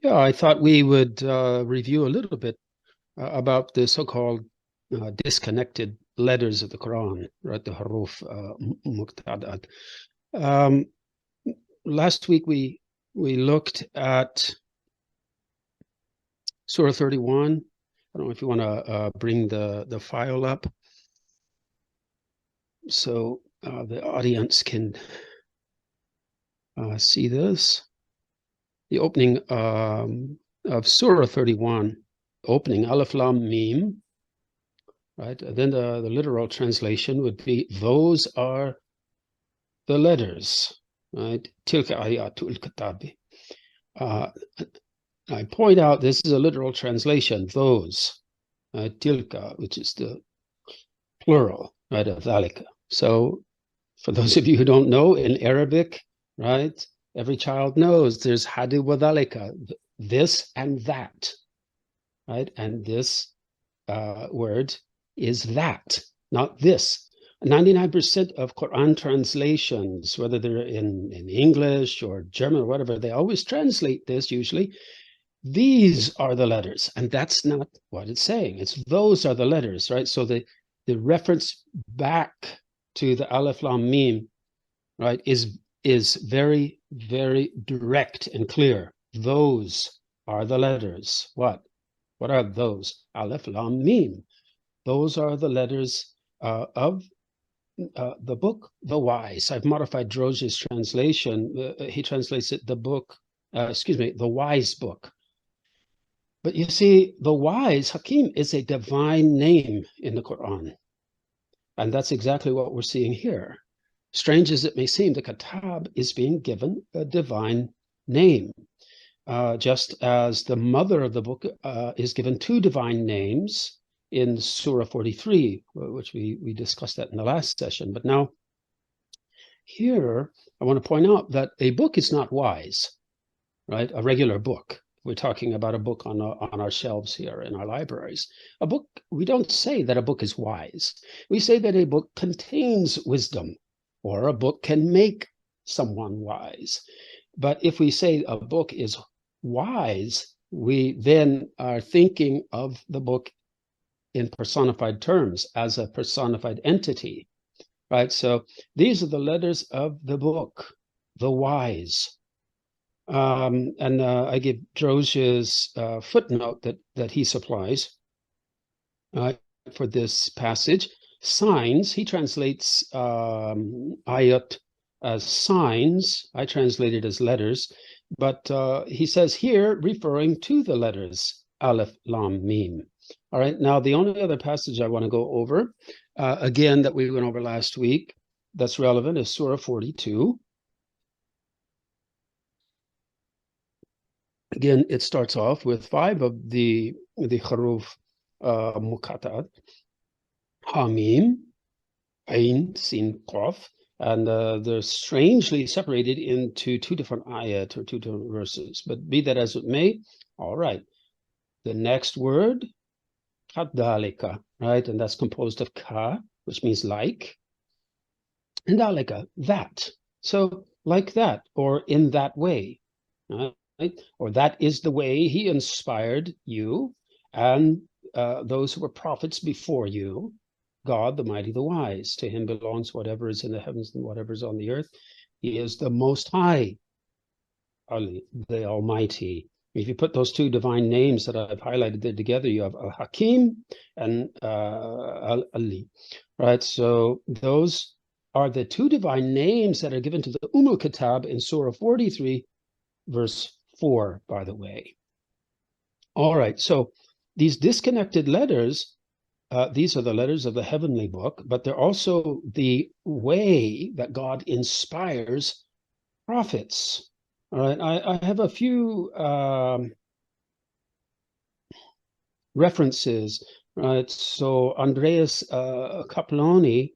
Yeah, I thought we would review a little bit about the so-called disconnected letters of the Quran, right? The huruf muqtaḍat. Um, Last week we looked at Surah 31. I don't know if you want to bring the file up so the audience can see this. The opening of Surah 31, opening Alif Lam Mim, right? And then the literal translation would be, those are the letters, right? Tilka ayatul kitabi. I point out this is a literal translation, those, tilka, which is the plural, right, of dhalika. So for those of you who don't know, in Arabic, right, every child knows there's hadu wa dhalika, this and that, right? And this word is that, not this. 99% of Quran translations, whether they're in English or German or whatever, they always translate this usually. These are the letters, and that's not what it's saying. It's those are the letters, right? So the reference back to the Alif Lam Mim, right, is very, very direct and clear. Those are the letters. What are those? Alif Lam Mim. Those are the letters of the book, The Wise. I've modified Drozh's translation. He translates it the book, the Wise book. But you see, the Wise, Hakim, is a divine name in the Quran. And that's exactly what we're seeing here. Strange as it may seem, the Kitab is being given a divine name. Just as the mother of the book is given two divine names in Surah 43, which we discussed that in the last session. But now, here, I want to point out that a book is not wise, right? A regular book. We're talking about a book on our shelves here in our libraries. A book, we don't say that a book is wise. We say that a book contains wisdom, or a book can make someone wise. But if we say a book is wise, we then are thinking of the book in personified terms, as a personified entity, right? So these are the letters of the book, the Wise. And I give Drozh's footnote that he supplies for this passage. Signs, he translates ayat as signs. I translate it as letters. But he says here, referring to the letters, Aleph, Lam, Mim. All right, now the only other passage I want to go over, again, that we went over last week, that's relevant is Surah 42. Again, it starts off with 5 of the huruf Muqattaʿat, Hamim, Ain, Sin, Qaf, and they're strangely separated into 2 different ayat, or 2 different verses. But be that as it may, all right. The next word, kadhalika, right? And that's composed of ka, which means like, and dalika, that. So like that, or in that way, right? Or that is the way he inspired you and those who were prophets before you, God, the mighty, the wise. To him belongs whatever is in the heavens and whatever is on the earth. He is the most high, the almighty. If you put those 2 divine names that I've highlighted there together, you have Al-Hakim and Al-Ali, right? So those are the 2 divine names that are given to the Kitab in Surah 43, verse 4, by the way. All right, so these disconnected letters, these are the letters of the heavenly book, but they're also the way that God inspires prophets. All right, I have a few references, right? So Andreas Kaploni,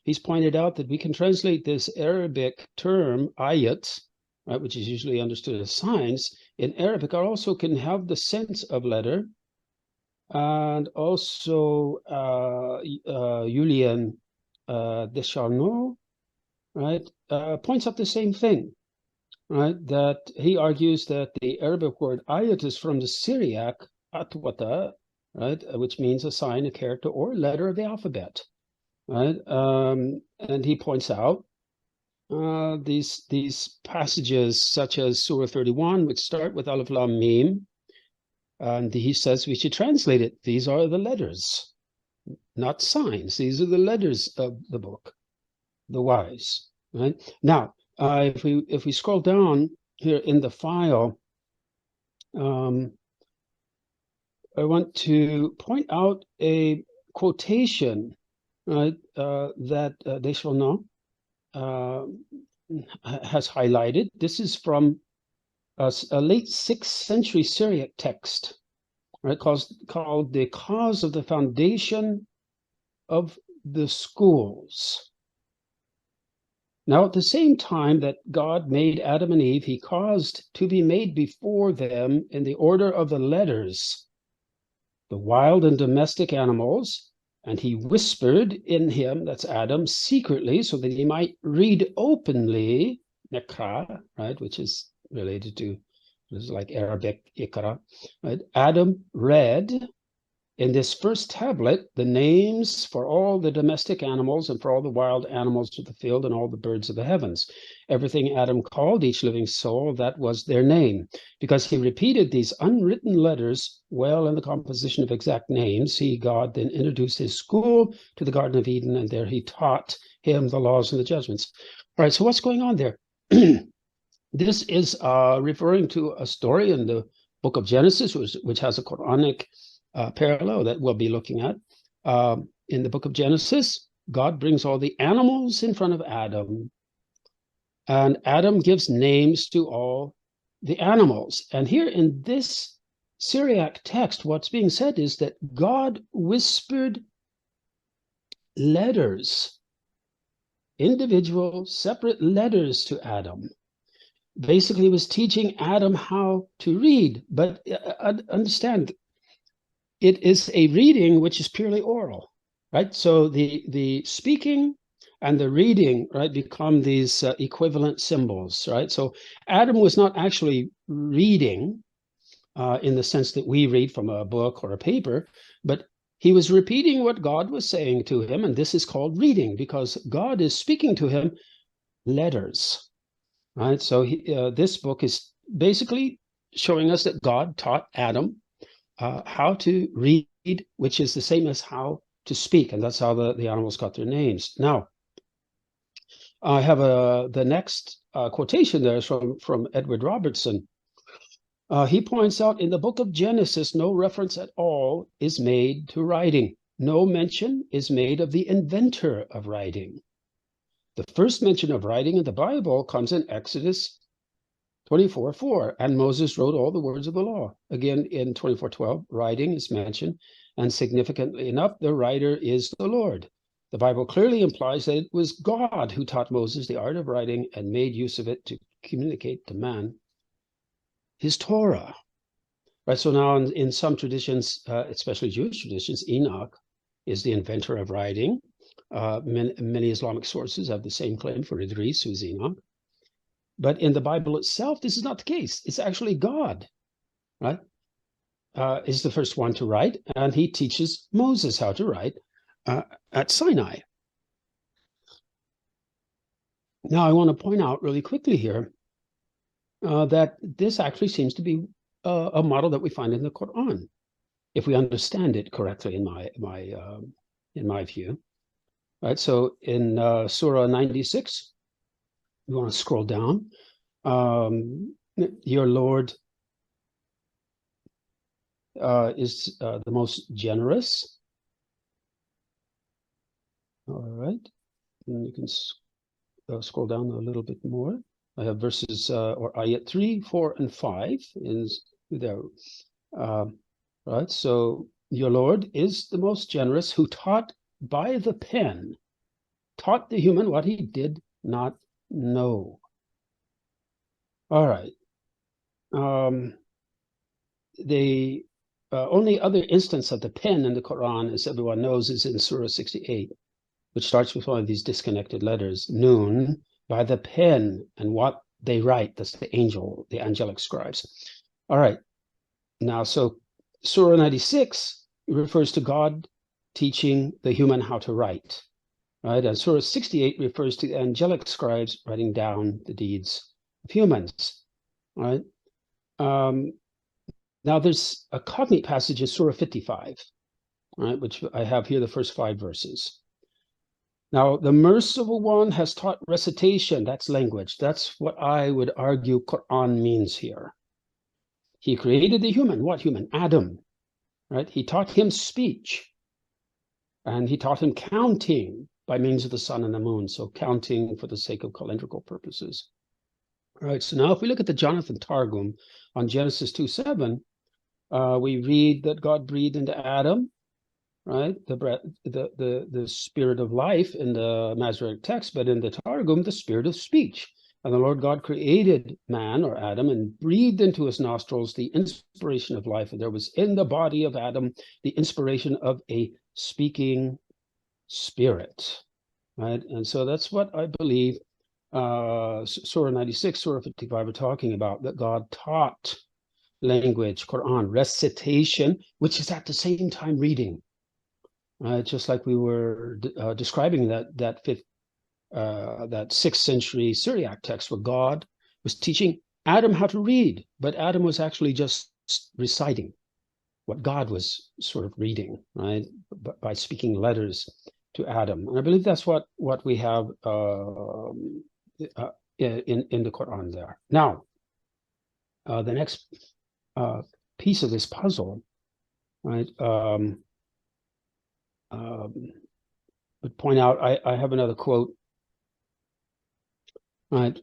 he's pointed out that we can translate this Arabic term, ayat, right, which is usually understood as signs, in Arabic also can have the sense of letter. And also Julian Descharnot, right, points out the same thing. right? That he argues that the Arabic word ayat is from the Syriac atwata, right, which means a sign, a character, or letter of the alphabet, right? And he points out these passages such as Surah 31, which start with Alif Lam Mim, and he says we should translate it. These are the letters, not signs. These are the letters of the book, the wise. Right now, if we scroll down here in the file, I want to point out a quotation, right, that Deschanel has highlighted. This is from a late 6th century Syriac text, right, called The Cause of the Foundation of the Schools. Now, at the same time that God made Adam and Eve, he caused to be made before them in the order of the letters, the wild and domestic animals, and he whispered in him, that's Adam, secretly, so that he might read openly, Nekra, right, which is related to, this is like Arabic, Ikra, right? Adam read in this first tablet the names for all the domestic animals and for all the wild animals of the field and all the birds of the heavens. Everything Adam called each living soul, that was their name. Because he repeated these unwritten letters well in the composition of exact names, he, God, then introduced his school to the Garden of Eden, and there he taught him the laws and the judgments. All right, so what's going on there? This is referring to a story in the book of Genesis, which has a Quranic parallel that we'll be looking at. In the book of Genesis, God brings all the animals in front of Adam, and Adam gives names to all the animals. And here in this Syriac text, what's being said is that God whispered letters, individual, separate letters to Adam. Basically, was teaching Adam how to read. But understand, it is a reading which is purely oral, right? So the speaking and the reading, right, become these equivalent symbols, right? So Adam was not actually reading in the sense that we read from a book or a paper, but he was repeating what God was saying to him, and this is called reading because God is speaking to him letters, right? So this book is basically showing us that God taught Adam how to read, which is the same as how to speak, and that's how the animals got their names. Now, I have the next quotation there is from Edward Robertson. He points out in the book of Genesis, no reference at all is made to writing. No mention is made of the inventor of writing. The first mention of writing in the Bible comes in Exodus 24:4, and Moses wrote all the words of the law. Again, in 24:12, writing is mentioned, and significantly enough, the writer is the Lord. The Bible clearly implies that it was God who taught Moses the art of writing and made use of it to communicate to man his Torah. Right, so now in some traditions, especially Jewish traditions, Enoch is the inventor of writing. Many Islamic sources have the same claim for Idris, who's Enoch. But in the Bible itself, this is not the case. It's actually God, right? Is the first one to write, and he teaches Moses how to write at Sinai. Now, I want to point out really quickly here that this actually seems to be a model that we find in the Qur'an, if we understand it correctly, in my view. Right. So in Surah 96, you want to scroll down. Your Lord is the most generous. All right, and you can scroll down a little bit more. I have verses or ayat 3, 4, and 5 in there. Right, so your Lord is the most generous, who taught by the pen, taught the human what he did not know. All right. The only other instance of the pen in the Quran, as everyone knows, is in Surah 68, which starts with one of these disconnected letters, Noon, by the pen. And what they write. That's the angelic scribes. All right. Now, so Surah 96 refers to God teaching the human how to write, right? And Surah 68 refers to the angelic scribes writing down the deeds of humans, right? Now, there's a cognate passage in Surah 55, right, which I have here, the first 5 verses. Now, the merciful one has taught recitation. That's language. That's what I would argue Qur'an means here. He created the human. What human? Adam, right? He taught him speech, and he taught him counting by means of the sun and the moon. So counting for the sake of calendrical purposes. All right. So now if we look at the Jonathan Targum on Genesis 2:7, we read that God breathed into Adam, right? The breath, the spirit of life in the Masoretic text, but in the Targum, the spirit of speech. And the Lord God created man, or Adam, and breathed into his nostrils the inspiration of life. And there was in the body of Adam the inspiration of a speaking spirit, right? And so that's what I believe Surah 96, Surah 55 are talking about, that God taught language, Quran, recitation, which is at the same time reading. Just like we were describing that 6th century Syriac text where God was teaching Adam how to read, but Adam was actually just reciting what God was sort of reading, right, by speaking letters to Adam. And I believe that's what we have in the Quran there. Now, the next piece of this puzzle, right, would point out, I have another quote, right,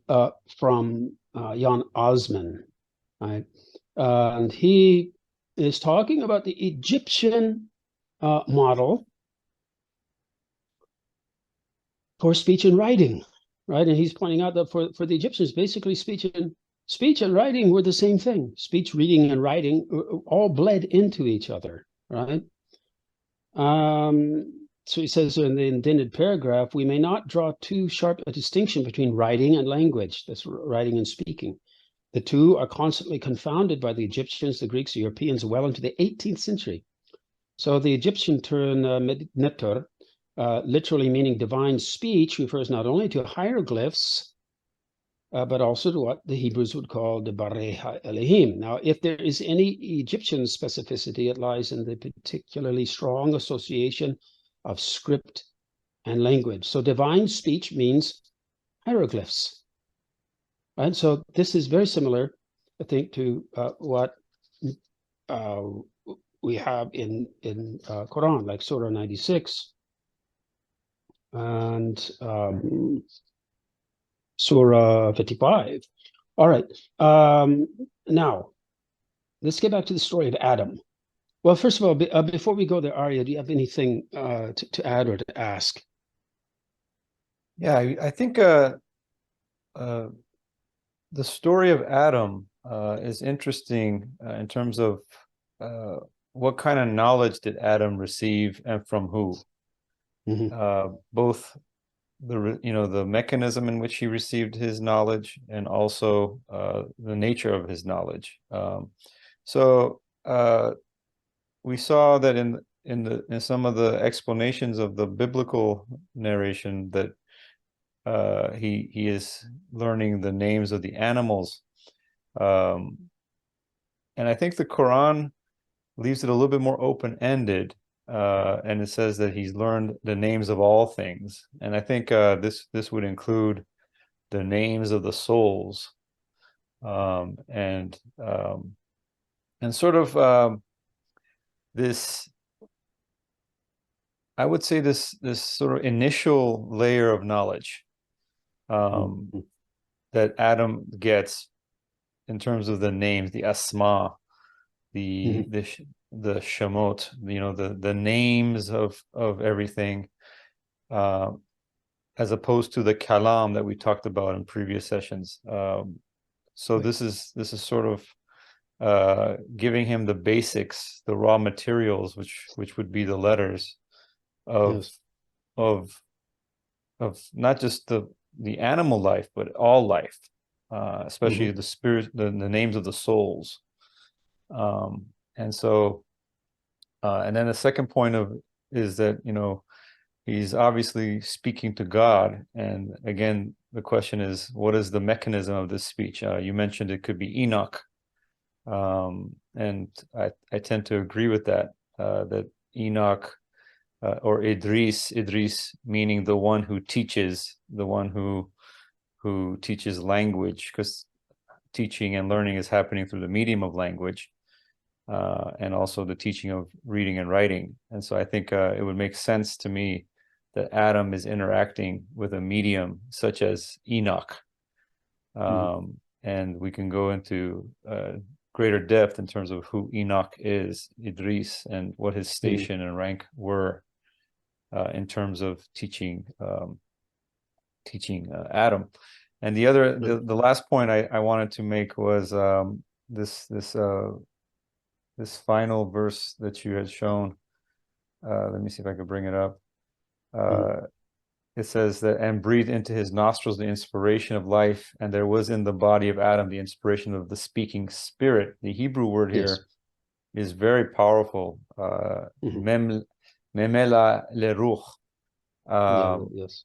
from Jan Osman, right, and he is talking about the Egyptian model for speech and writing, right, and he's pointing out that for the Egyptians, basically speech and writing were the same thing. Speech, reading, and writing all bled into each other, right? So he says in the indented paragraph, we may not draw too sharp a distinction between writing and language, that's writing and speaking. The two are constantly confounded by the Egyptians, the Greeks, the Europeans, well into the 18th century. So the Egyptian term netter, literally meaning divine speech, refers not only to hieroglyphs, but also to what the Hebrews would call the Barei Elohim. Now, if there is any Egyptian specificity, it lies in the particularly strong association of script and language. So divine speech means hieroglyphs. And so this is very similar, I think, to what we have in Quran, like Surah 96 and Surah 55. All right. Now, let's get back to the story of Adam. Well, first of all, before we go there, Aria, do you have anything to add or to ask? Yeah, I think the story of Adam is interesting in terms of what kind of knowledge did Adam receive and from who? Mm-hmm. Both the mechanism in which he received his knowledge and also the nature of his knowledge. So we saw that in some of the explanations of the biblical narration that he is learning the names of the animals, and I think the Quran leaves it a little bit more open-ended, and it says that he's learned the names of all things, and I think this would include the names of the souls, and sort of this, I would say this sort of initial layer of knowledge that Adam gets in terms of the names, the asma, the shamot, the names of everything, as opposed to the kalam that we talked about in previous sessions. So right. This is sort of giving him the basics, the raw materials, which would be the letters of not just the animal life, but all life. especially the spirit, the names of the souls. And so, and then the second point is that, you know, he's obviously speaking to God. And again, the question is, what is the mechanism of this speech? You mentioned it could be Enoch. And I tend to agree with that, that Enoch, or Idris meaning the one who teaches, the one who teaches language, because teaching and learning is happening through the medium of language, and also the teaching of reading and writing. And so I think it would make sense to me that Adam is interacting with a medium such as Enoch. And we can go into greater depth in terms of who Enoch is, Idris, and what his station and rank were in terms of teaching Adam. And the last point I wanted to make was this final verse that you had shown. Let me see if I could bring it up. It says that, and breathed into his nostrils the inspiration of life, and there was in the body of Adam the inspiration of the speaking spirit. The Hebrew word here is very powerful. Memela leruch. Yes.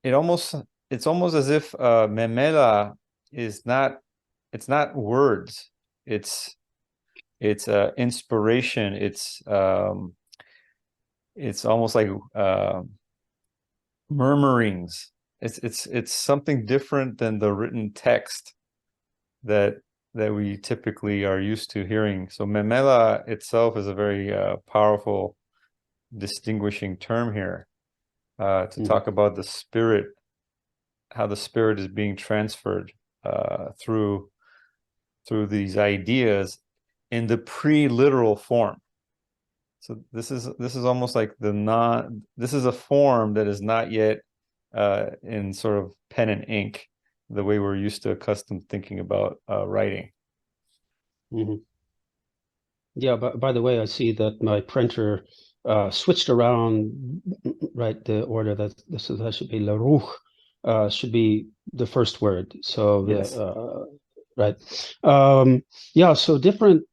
It's almost as if memela is not, it's not words. It's inspiration. It's almost like murmurings. It's something different than the written text that we typically are used to hearing. So memela itself is a very powerful distinguishing term here, to talk about the spirit, how the spirit is being transferred through these ideas in the pre-literal form. So this is almost like this is a form that is not yet in sort of pen and ink, the way we're used to accustomed thinking about writing. Yeah, but by the way, I see that my printer switched around, right? The order that should be Laruch, should be the first word. So yes. Right. Yeah, so different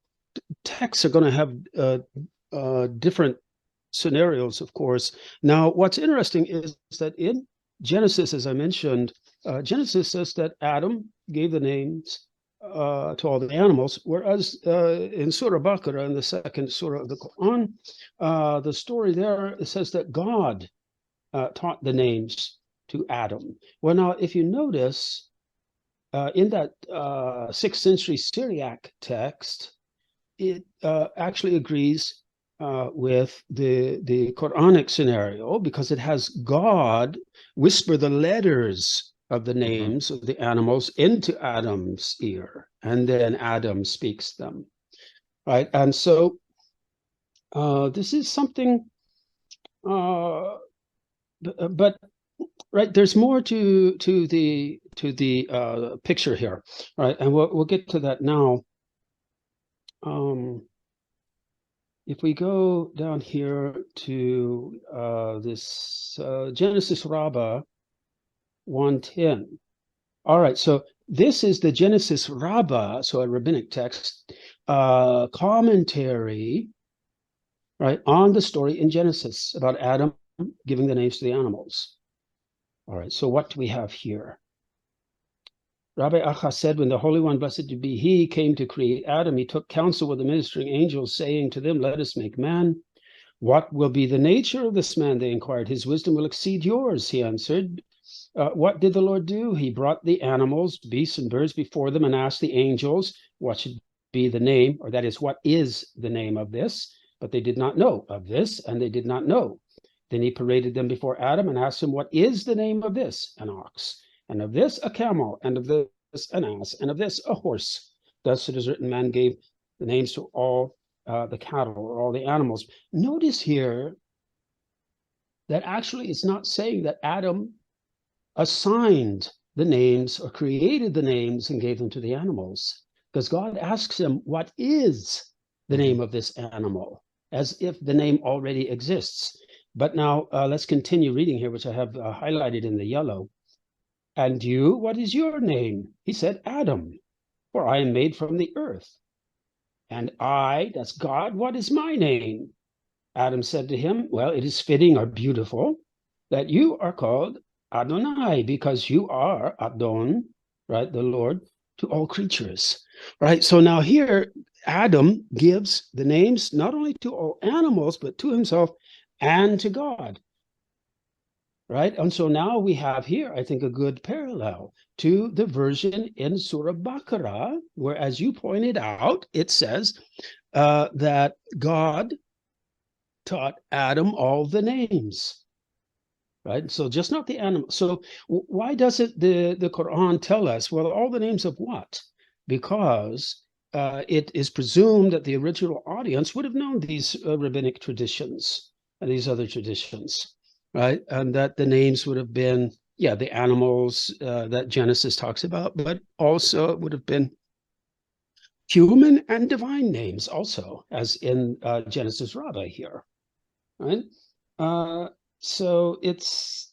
texts are going to have different scenarios, of course. Now, what's interesting is that in Genesis, as I mentioned, Genesis says that Adam gave the names to all the animals, whereas in Surah Baqarah, in the second surah of the Qur'an, the story there says that God taught the names to Adam. Well, now, if you notice, in that 6th century Syriac text, it actually agrees with the Quranic scenario, because it has God whisper the letters of the names of the animals into Adam's ear, and then Adam speaks them, right? And so this is something, but right, there's more to the picture here, right? And we'll get to that now. If we go down here to this Genesis Rabbah 1:10. All right, so this is the Genesis Rabbah, so a rabbinic text, commentary, right, on the story in Genesis about Adam giving the names to the animals. All right, so what do we have here? Rabbi Acha said, when the Holy One, blessed be he, came to create Adam, he took counsel with the ministering angels, saying to them, let us make man. What will be the nature of this man? They inquired. His wisdom will exceed yours, he answered. What did the Lord do? He brought the animals, beasts and birds before them, and asked the angels what should be the name, or that is, what is the name of this? But they did not know of this, and they did not know. Then he paraded them before Adam and asked him, what is the name of this? An ox. And of this a camel, and of this an ass, and of this a horse. Thus it is written, man gave the names to all the cattle, or all the animals. Notice here that actually it's not saying that Adam assigned the names or created the names and gave them to the animals, because God asks him, what is the name of this animal? As if the name already exists. But now let's continue reading here, which I have highlighted in the yellow. And you, what is your name? He said, Adam, for I am made from the earth. And I, that's God, what is my name? Adam said to him, well, it is fitting or beautiful that you are called Adonai, because you are Adon, right, the Lord, to all creatures, right? So now here, Adam gives the names not only to all animals, but to himself and to God, right? And so now we have here, I think, a good parallel to the version in Surah Baqarah, where, as you pointed out, it says that God taught Adam all the names, right? So just not the animal. So why does it the Quran tell us, well, all the names of what? Because it is presumed that the original audience would have known these rabbinic traditions and these other traditions, right? And that the names would have been, yeah, the animals that Genesis talks about, but also it would have been human and divine names also, as in Genesis Rabbah here, right? Uh, so it's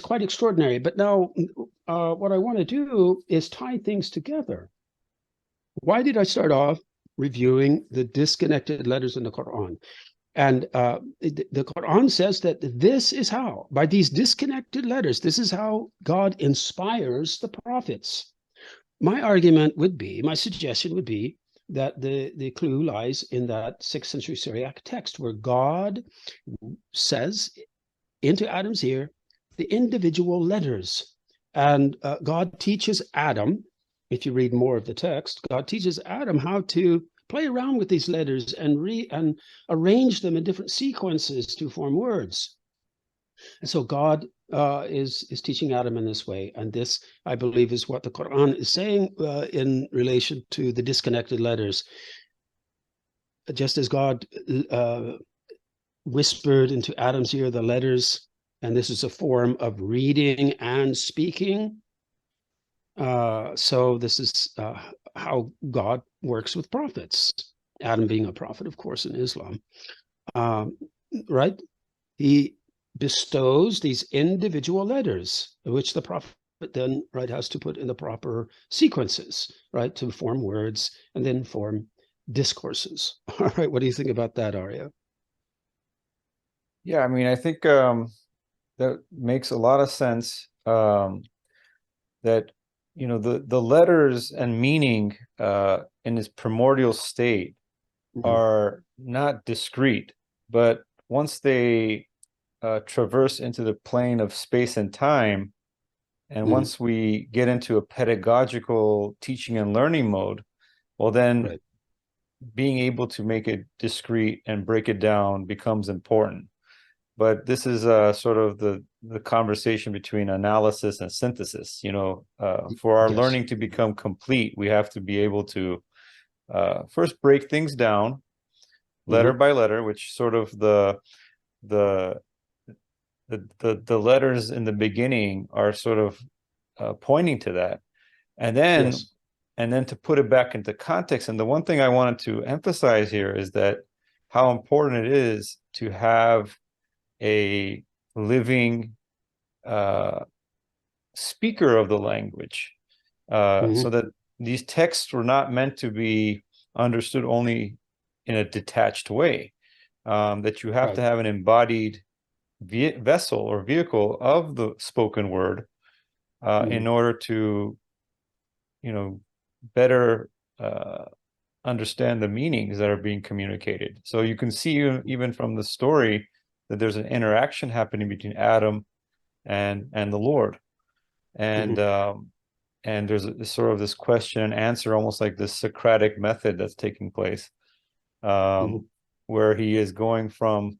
quite extraordinary. But now, what I want to do is tie things together. Why did I start off reviewing the disconnected letters in the Quran? And the Quran says that this is how, by these disconnected letters, this is how God inspires the prophets. My argument would be, my suggestion would be that the clue lies in that 6th century Syriac text where God says into Adam's ear the individual letters. And God teaches Adam, if you read more of the text, God teaches Adam how to play around with these letters and arrange them in different sequences to form words. And so God is teaching Adam in this way, and this, I believe, is what the Quran is saying in relation to the disconnected letters. Just as God whispered into Adam's ear the letters, and this is a form of reading and speaking. So this is how God works with prophets. Adam being a prophet, of course, in Islam, right? He bestows these individual letters, which the prophet then, right, has to put in the proper sequences, right, to form words and then form discourses. All right, what do you think about that, Aria? Yeah, I mean, I think that makes a lot of sense. That the letters and meaning in its primordial state are not discrete, but once they traverse into the plane of space and time, and once we get into a pedagogical teaching and learning mode, well, then Right. being able to make it discrete and break it down becomes important. But this is sort of the conversation between analysis and synthesis. For our Yes. learning to become complete, we have to be able to first break things down letter by letter, which sort of the letters in the beginning are sort of pointing to that, and then Yes. to put it back into context. And the one thing I wanted to emphasize here is that how important it is to have a living speaker of the language, so that these texts were not meant to be understood only in a detached way, that you have to have an embodied vessel or vehicle of the spoken word in order to better understand the meanings that are being communicated. So you can see even from the story that there's an interaction happening between Adam and the Lord, and there's sort of this question and answer, almost like this Socratic method that's taking place, where he is going from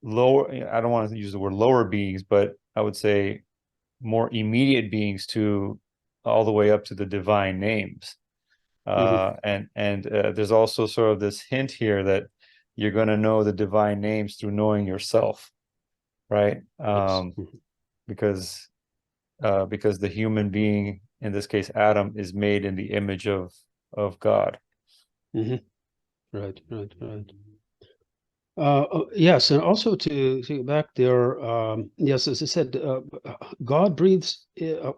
lower, I don't want to use the word lower beings, but I would say more immediate beings to all the way up to the divine names. And there's also sort of this hint here that you're going to know the divine names through knowing yourself, right? Because the human being, in this case Adam, is made in the image of God. Right. Yes, and also to go back there, yes, as I said, God breathes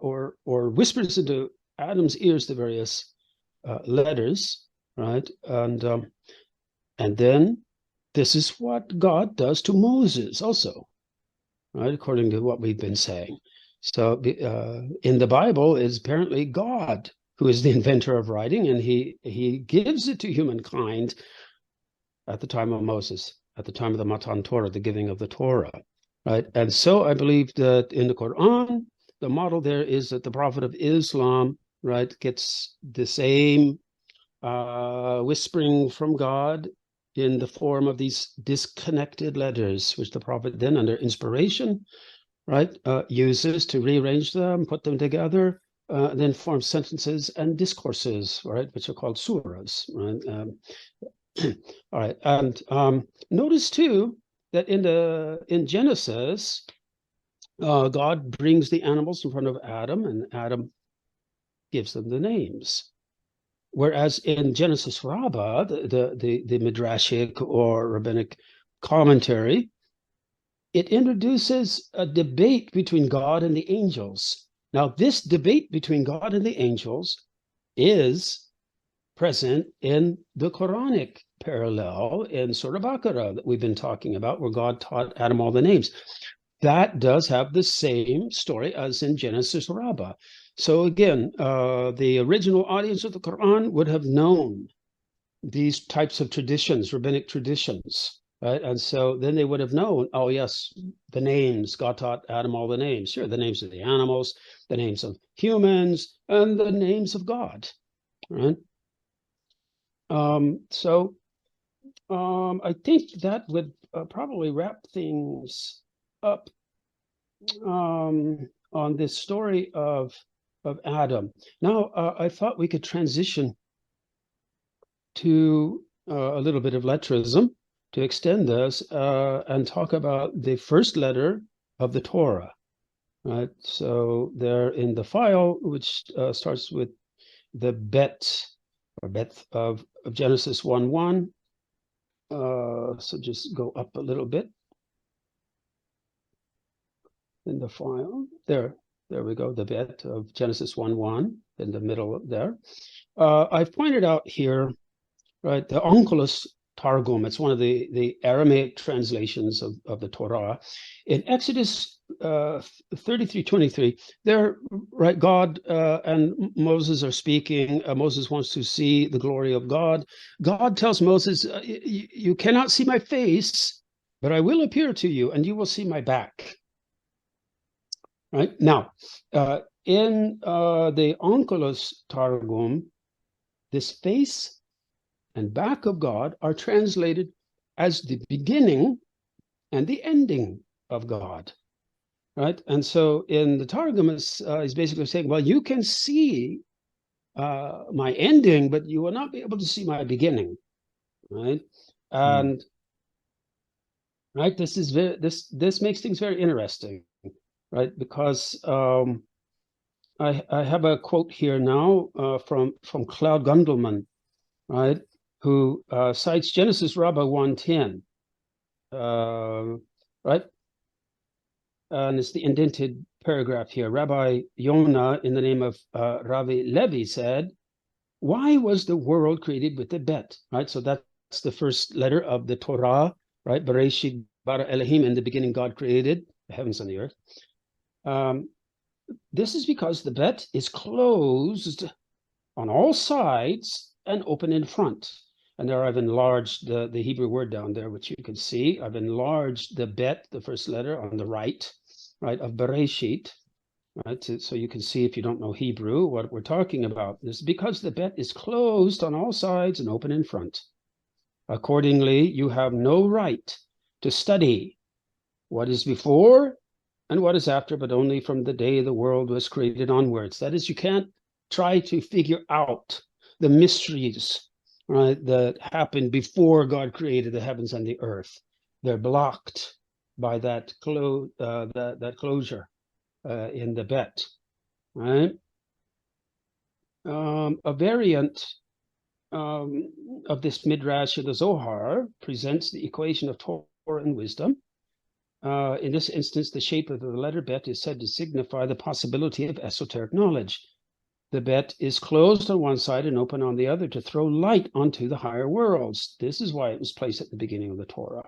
or whispers into Adam's ears the various letters, right? And then this is what God does to Moses also, right? According to what we've been saying. So in the Bible, it's apparently God who is the inventor of writing, and he gives it to humankind at the time of Moses, at the time of the Matan Torah, the giving of the Torah, right? And so I believe that in the Quran, the model there is that the Prophet of Islam, right, gets the same whispering from God in the form of these disconnected letters, which the Prophet then, under inspiration, right, uses to rearrange them, put them together, then form sentences and discourses, right, which are called surahs, right? All right, and notice too that in Genesis, God brings the animals in front of Adam, and Adam gives them the names. Whereas in Genesis Rabbah, the midrashic or rabbinic commentary, it introduces a debate between God and the angels. Now, this debate between God and the angels is present in the Quranic parallel in Surah Baqarah that we've been talking about, where God taught Adam all the names. That does have the same story as in Genesis Rabbah. So again, the original audience of the Quran would have known these types of traditions, rabbinic traditions, right? And so then they would have known, oh yes, the names, God taught Adam all the names. Sure, the names of the animals, the names of humans, and the names of God, right? So I think that would probably wrap things up on this story of Adam. Now, I thought we could transition to a little bit of lettrism to extend this and talk about the first letter of the Torah. Right. So there in the file, which starts with the bet or bet of Genesis 1:1. So just go up a little bit in the file. There we go, the bet of Genesis 1:1 in the middle there. I've pointed out here, right, the Onkelos Targum. It's one of the Aramaic translations of the Torah. In Exodus 33:23, there, right, God and Moses are speaking. Moses wants to see the glory of God. God tells Moses, you cannot see my face, but I will appear to you, and you will see my back. Right now, in the Onkelos Targum, this face and back of God are translated as the beginning and the ending of God, right? And so in the Targum, he's basically saying, well, you can see my ending, but you will not be able to see my beginning, right? And right, this is this makes things very interesting, right? Because I have a quote here now from Cloud Gundelman, right, who cites Genesis Rabbah 1:10, right? And it's the indented paragraph here. Rabbi Yonah, in the name of Ravi Levi, said, why was the world created with the bet, right? So that's the first letter of the Torah, right? Bereshit bara Elohim, in the beginning God created the heavens and the earth. This is because the bet is closed on all sides and open in front. And there I've enlarged the Hebrew word down there, which you can see. I've enlarged the bet, the first letter on the right, right, of Bereshit, right? So you can see, if you don't know Hebrew, what we're talking about. This is because the bet is closed on all sides and open in front. Accordingly, you have no right to study what is before and what is after, but only from the day the world was created onwards. That is, you can't try to figure out the mysteries, right, that happened before God created the heavens and the earth. They're blocked by that closure in the bet, right? A variant of this midrash of the Zohar presents the equation of Torah and wisdom. In this instance, the shape of the letter bet is said to signify the possibility of esoteric knowledge. The bet is closed on one side and open on the other to throw light onto the higher worlds. This is why it was placed at the beginning of the Torah.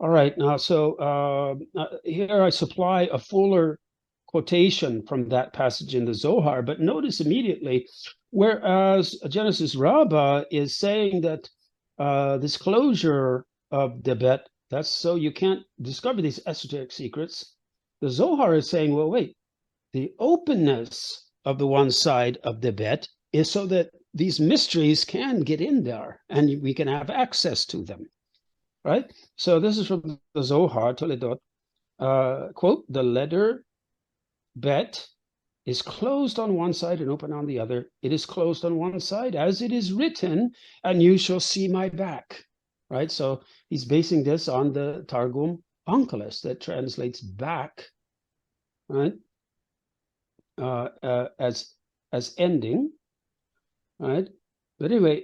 All right, now, so here I supply a fuller quotation from that passage in the Zohar, but notice immediately, whereas Genesis Rabbah is saying that this closure of the bet, that's so you can't discover these esoteric secrets, the Zohar is saying, well, wait, the openness of the one side of the bet is so that these mysteries can get in there and we can have access to them, right? So this is from the Zohar, Toledot, quote, the letter bet is closed on one side and open on the other. It is closed on one side as it is written, and you shall see my back, right? So he's basing this on the Targum Onkelos that translates back, right? As ending, right? But anyway,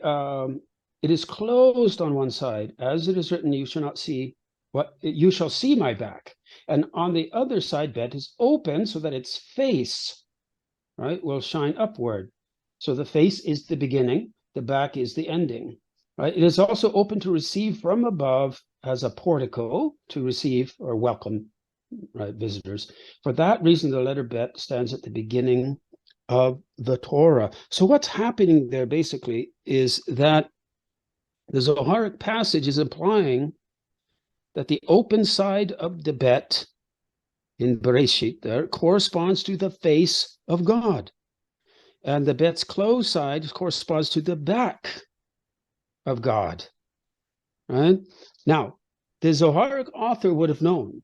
it is closed on one side, as it is written, you shall not see what you shall see my back. And on the other side, bet is open so that its face, right, will shine upward. So the face is the beginning, the back is the ending, right? It is also open to receive from above as a portico to receive or welcome, right, visitors. For that reason, the letter bet stands at the beginning of the Torah. So what's happening there basically is that the Zoharic passage is implying that the open side of the bet in Bereshit there corresponds to the face of God. And the bet's closed side corresponds to the back of God, right? Now, the Zoharic author would have known,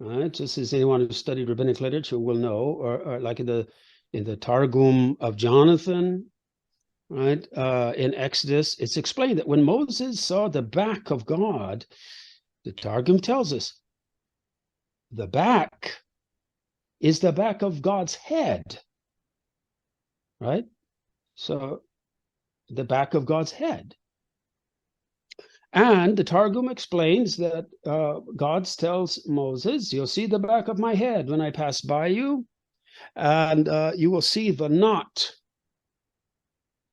right? Just as anyone who studied rabbinic literature will know, or like in the Targum of Jonathan, right? In Exodus, it's explained that when Moses saw the back of God, the Targum tells us the back is the back of God's head, right? So the back of God's head. And the Targum explains that God tells Moses, you'll see the back of my head when I pass by you, and you will see the knot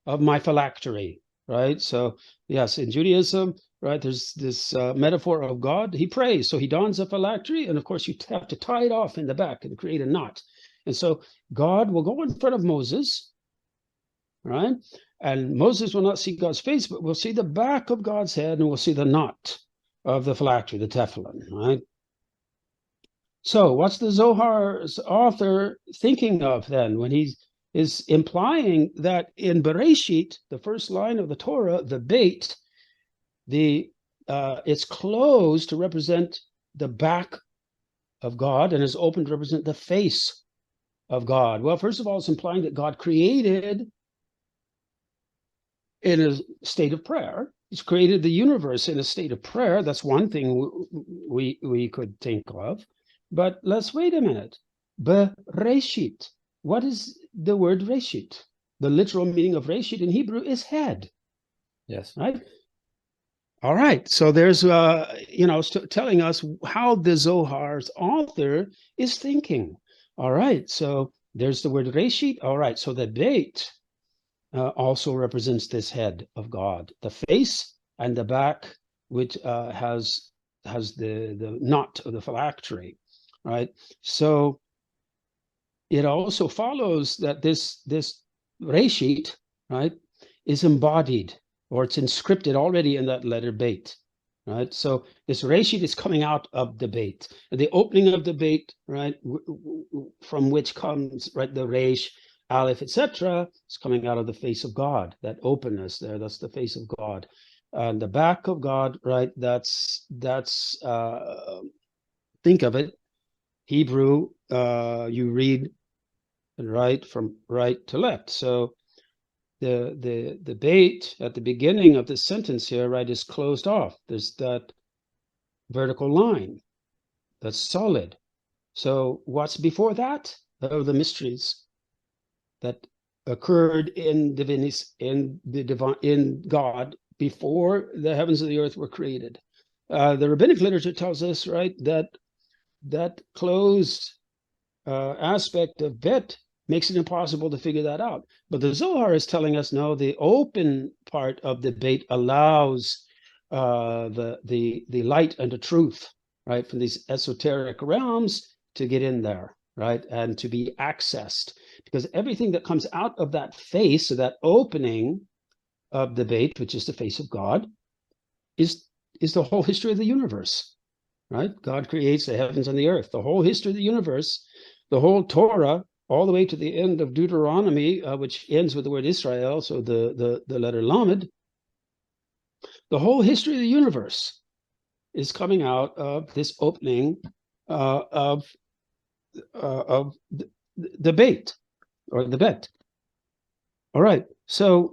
of my phylactery, right? So yes, in Judaism, right, there's this metaphor of God. He prays, so he dons a phylactery, and of course you have to tie it off in the back and create a knot. And so God will go in front of Moses, right? And Moses will not see God's face, but we'll see the back of God's head, and we'll see the knot of the phylactery, the tefillin, right? So what's the Zohar's author thinking of then when he is implying that in Bereshit, the first line of the Torah, the beit, it's closed to represent the back of God and is open to represent the face of God? Well, first of all, it's implying that God created in a state of prayer. He's created the universe in a state of prayer. That's one thing we could think of. But let's wait a minute. Bereshit. What is the word reshit? The literal meaning of reshit in Hebrew is head. Yes. Right? All right. So there's, telling us how the Zohar's author is thinking. All right. So there's the word reshit. All right. So the beit also represents this head of God, the face and the back, which has the knot of the phylactery, right? So it also follows that this reshit, right, is embodied, or it's inscripted already in that letter beit, right? So this reshit is coming out of the beit, and the opening of the beit, right, from which comes, right, the resh, aleph, etc., is coming out of the face of God. That openness there, that's the face of God. And the back of God, right, that's think of it, Hebrew, you read right from right to left. So the beit at the beginning of the sentence here, right, is closed off. There's that vertical line that's solid. So what's before that? Oh, the mysteries that occurred in in God before the heavens and the earth were created. The rabbinic literature tells us, right, that closed aspect of bet makes it impossible to figure that out. But the Zohar is telling us, no, the open part of the bet allows the light and the truth, right, from these esoteric realms to get in there, right, and to be accessed. Because everything that comes out of that face, so that opening of the bet, which is the face of God, is the whole history of the universe, right? God creates the heavens and the earth. The whole history of the universe, the whole Torah, all the way to the end of Deuteronomy, which ends with the word Israel, so the letter Lamed, the whole history of the universe is coming out of this opening of the bait, or the bet. All right, so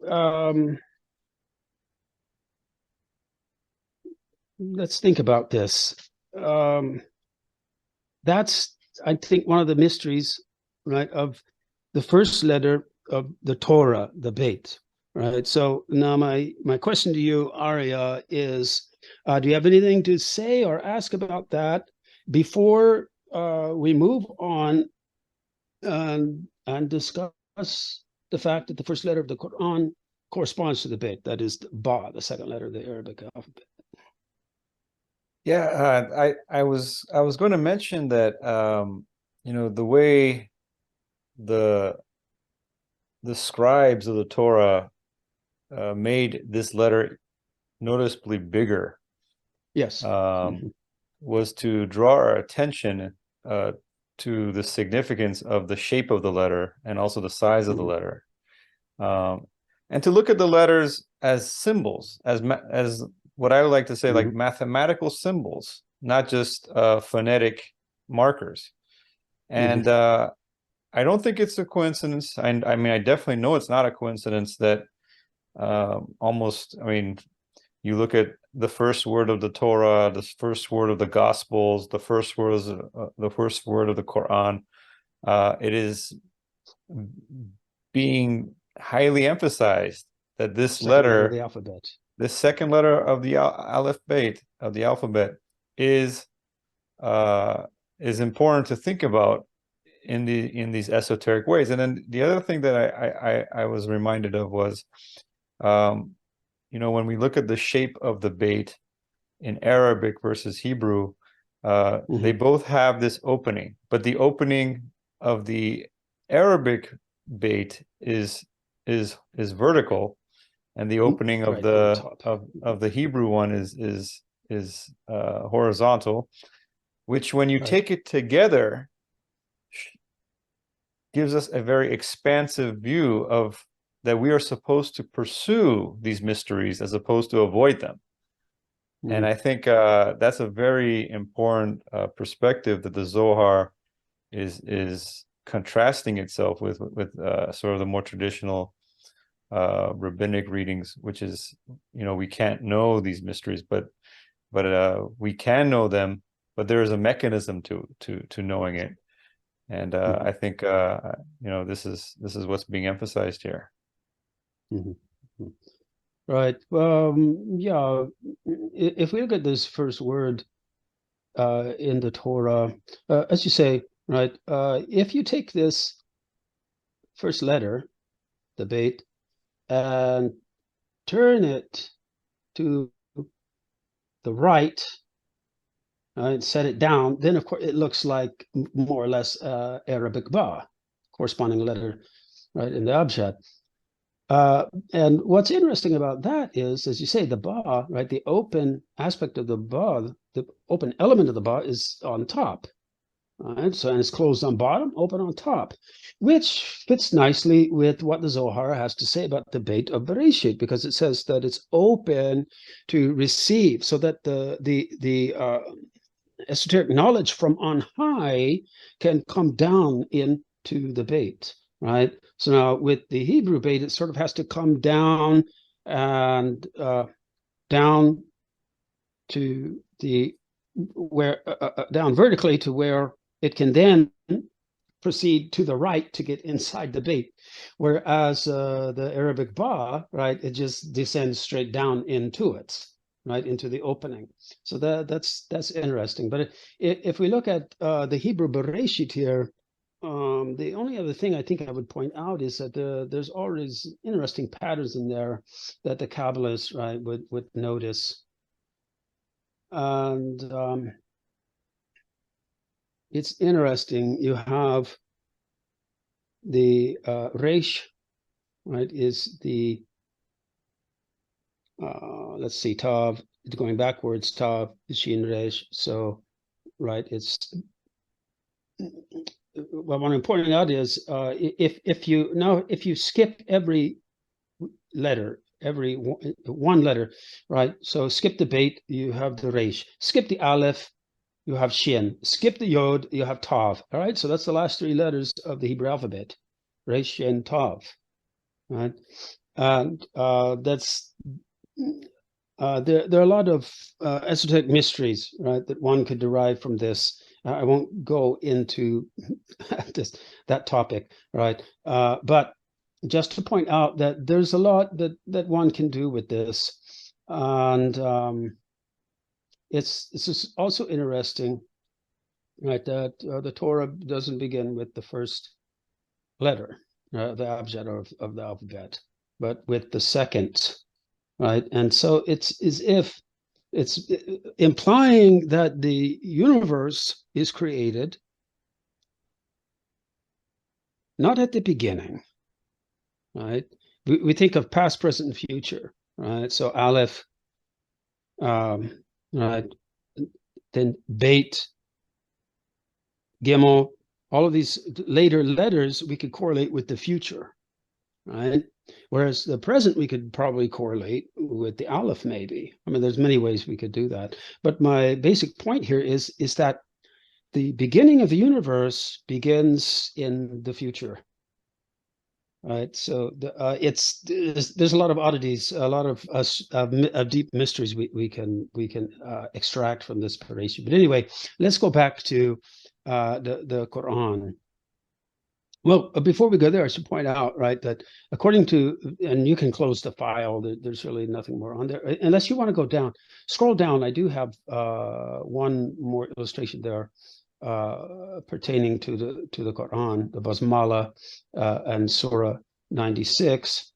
let's think about this. That's, I think, one of the mysteries, right, of the first letter of the Torah, the Beit, right? So now my question to you, Aria, is do you have anything to say or ask about that before we move on and discuss the fact that the first letter of the Quran corresponds to the Beit, that is the Ba, the second letter of the Arabic alphabet? Yeah, I was going to mention that the way the scribes of the Torah made this letter noticeably bigger. Yes. Was to draw our attention to the significance of the shape of the letter and also the size of the letter, and to look at the letters as symbols, as what I would like to say, like mathematical symbols, not just phonetic markers. And I don't think it's a coincidence. I mean, I definitely know it's not a coincidence that you look at the first word of the Torah, the first word of the Gospels, the first word of the Qur'an. It is being highly emphasized that this letter, the alphabet, the second letter of the Aleph Beit of the alphabet, is important to think about in these esoteric ways. And then the other thing that I was reminded of was, when we look at the shape of the Beit in Arabic versus Hebrew, they both have this opening, but the opening of the Arabic Beit is vertical, and the opening of the Hebrew one is horizontal, which, when you take it together, gives us a very expansive view of that we are supposed to pursue these mysteries as opposed to avoid them. And I think that's a very important perspective that the Zohar is contrasting itself with sort of the more traditional rabbinic readings, which is, we can't know these mysteries, but we can know them, but there is a mechanism to knowing it. And I think this is what's being emphasized here. Right. Yeah. If we look at this first word in the Torah, as you say, right, if you take this first letter, the Beit, and turn it to the right, set it down, then of course it looks like more or less Arabic Ba, corresponding letter, right, in the Abjad. And what's interesting about that is, as you say, the Ba, right, the open aspect of the Ba, the open element of the Ba is on top, right? So, and it's closed on bottom, open on top, which fits nicely with what the Zohar has to say about the Beit of Bereshit, because it says that it's open to receive, so that the esoteric knowledge from on high can come down into the Beit, right? So now with the Hebrew Beit, it sort of has to come down and down to down vertically to where it can then proceed to the right to get inside the bait, whereas the Arabic ba, right, it just descends straight down into it, right, into the opening. So that's interesting. But if we look at the Hebrew Bereshit here, the only other thing I think I would point out is that there's always interesting patterns in there that the Kabbalists, right, would notice. And it's interesting. You have the Resh, right, is the, let's see, Tav, it's going backwards, Tav, Shin, Resh. So, right, it's, well, what I'm pointing out is if you skip every letter, every one letter, right? So skip the bait, you have the Resh. Skip the Aleph, you have Shin. Skip the Yod, you have Tav. All right, so that's the last three letters of the Hebrew alphabet, Resh, Shin, Tav. Right, and that's there are a lot of esoteric mysteries, right, that one could derive from this. I won't go into that topic, right? But just to point out that there's a lot that one can do with this, and it's just also interesting, right, that the Torah doesn't begin with the first letter, the abjad of the alphabet, but with the second, right? And so it's as if it's implying that the universe is created not at the beginning, right? We think of past, present, and future, right? So Aleph, right? Then Beit, Gimel, all of these later letters we could correlate with the future, right? Whereas the present we could probably correlate with the Aleph, maybe. I mean, there's many ways we could do that. But my basic point here is that the beginning of the universe begins in the future, right? So there's a lot of oddities, a lot of deep mysteries we can extract from this paration. But anyway, let's go back to the Qur'an. Well, before we go there, I should point out, right, that according to, and you can close the file, there's really nothing more on there, unless you want to go down, scroll down. I do have one more illustration there pertaining to the Quran, the Basmala and Surah 96.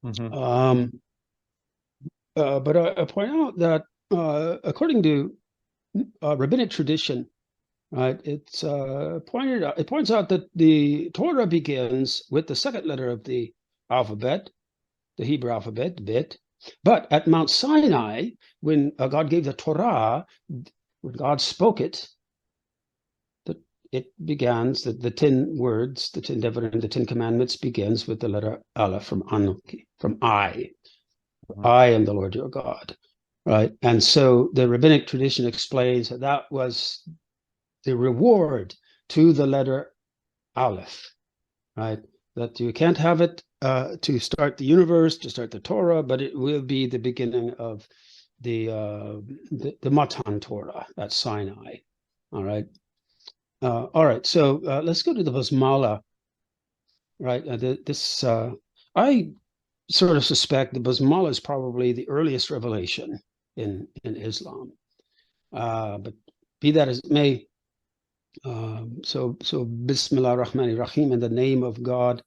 Mm-hmm. But I point out that according to rabbinic tradition, right, it points out that the Torah begins with the second letter of the alphabet, the Hebrew alphabet, Bit. But at Mount Sinai, when God gave the Torah, when God spoke it, it begins, the 10 words, the 10 Devarim, the 10 commandments begins with the letter Aleph, from Anuki, from I. I am the Lord your God, right? And so the rabbinic tradition explains that that was the reward to the letter Aleph, right? That you can't have it to start the universe, to start the Torah, but it will be the beginning of the Matan Torah, that's Sinai. All right. All right. So let's go to the Basmala, right? I sort of suspect the Basmala is probably the earliest revelation in Islam. But be that as it may, so Bismillah ar-Rahman ar-Rahim, in the name of God,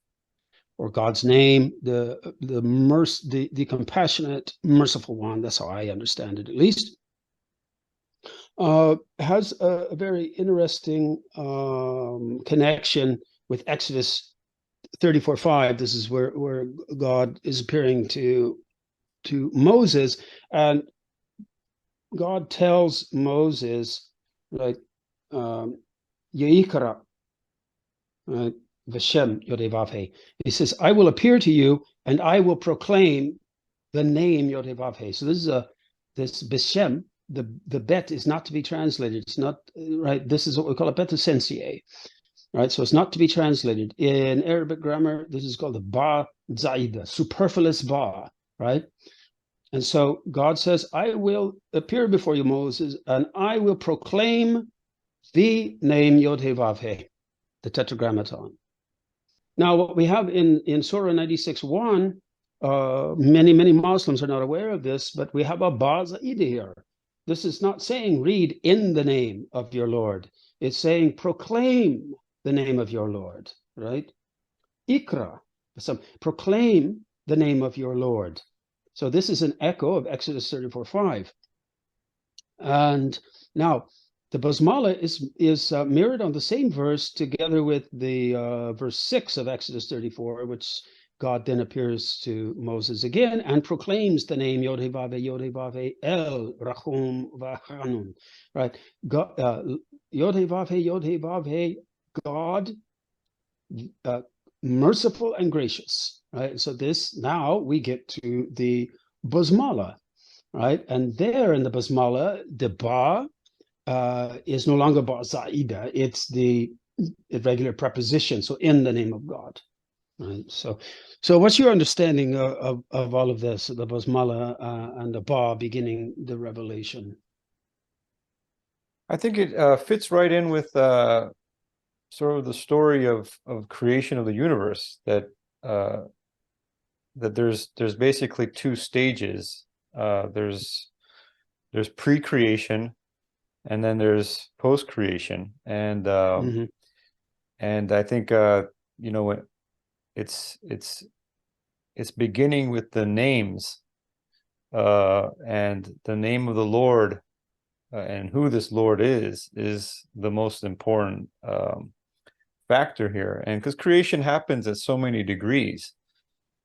or God's name, the compassionate, merciful one. That's how I understand it, at least. Has a very interesting connection with Exodus 34:5. This is where God is appearing to Moses, and God tells Moses, right, Yikra, right, Vashem Yodevavhe. He says, I will appear to you and I will proclaim the name Yodevavhe. So this is this Beshem, the bet is not to be translated. It's not, right, this is what we call a bet essentiae, right? So it's not to be translated. In Arabic grammar, this is called the ba zaida, superfluous ba, right? And so God says, I will appear before you, Moses, and I will proclaim the name Yod-Heh-Vav-Heh. the Tetragrammaton. Now, what we have in Surah 96:1, many Muslims are not aware of this, but we have a ba zaida here. This is not saying read in the name of your Lord. It's saying proclaim the name of your Lord, right? Ikra, so proclaim the name of your Lord. So this is an echo of Exodus 34:5. And now the basmala is mirrored on the same verse together with the verse 6 of Exodus 34, which God then appears to Moses again and proclaims the name Yod-Heh-Vav-Heh El Rachum V'Chanun, right? God, Yod-Heh-Vav-Heh, God, merciful and gracious, right? So this, now we get to the basmala, right? And there in the basmala, the ba is no longer ba zaida, it's the irregular preposition, so in the name of God, right? So what's your understanding of all of this, the basmala and the ba beginning the revelation? I think it fits right in with sort of the story of creation of the universe, that that there's basically two stages. There's pre-creation, and then there's post-creation, and I think you know, it's beginning with the names, and the name of the Lord, and who this Lord is the most important factor here. And because creation happens at so many degrees,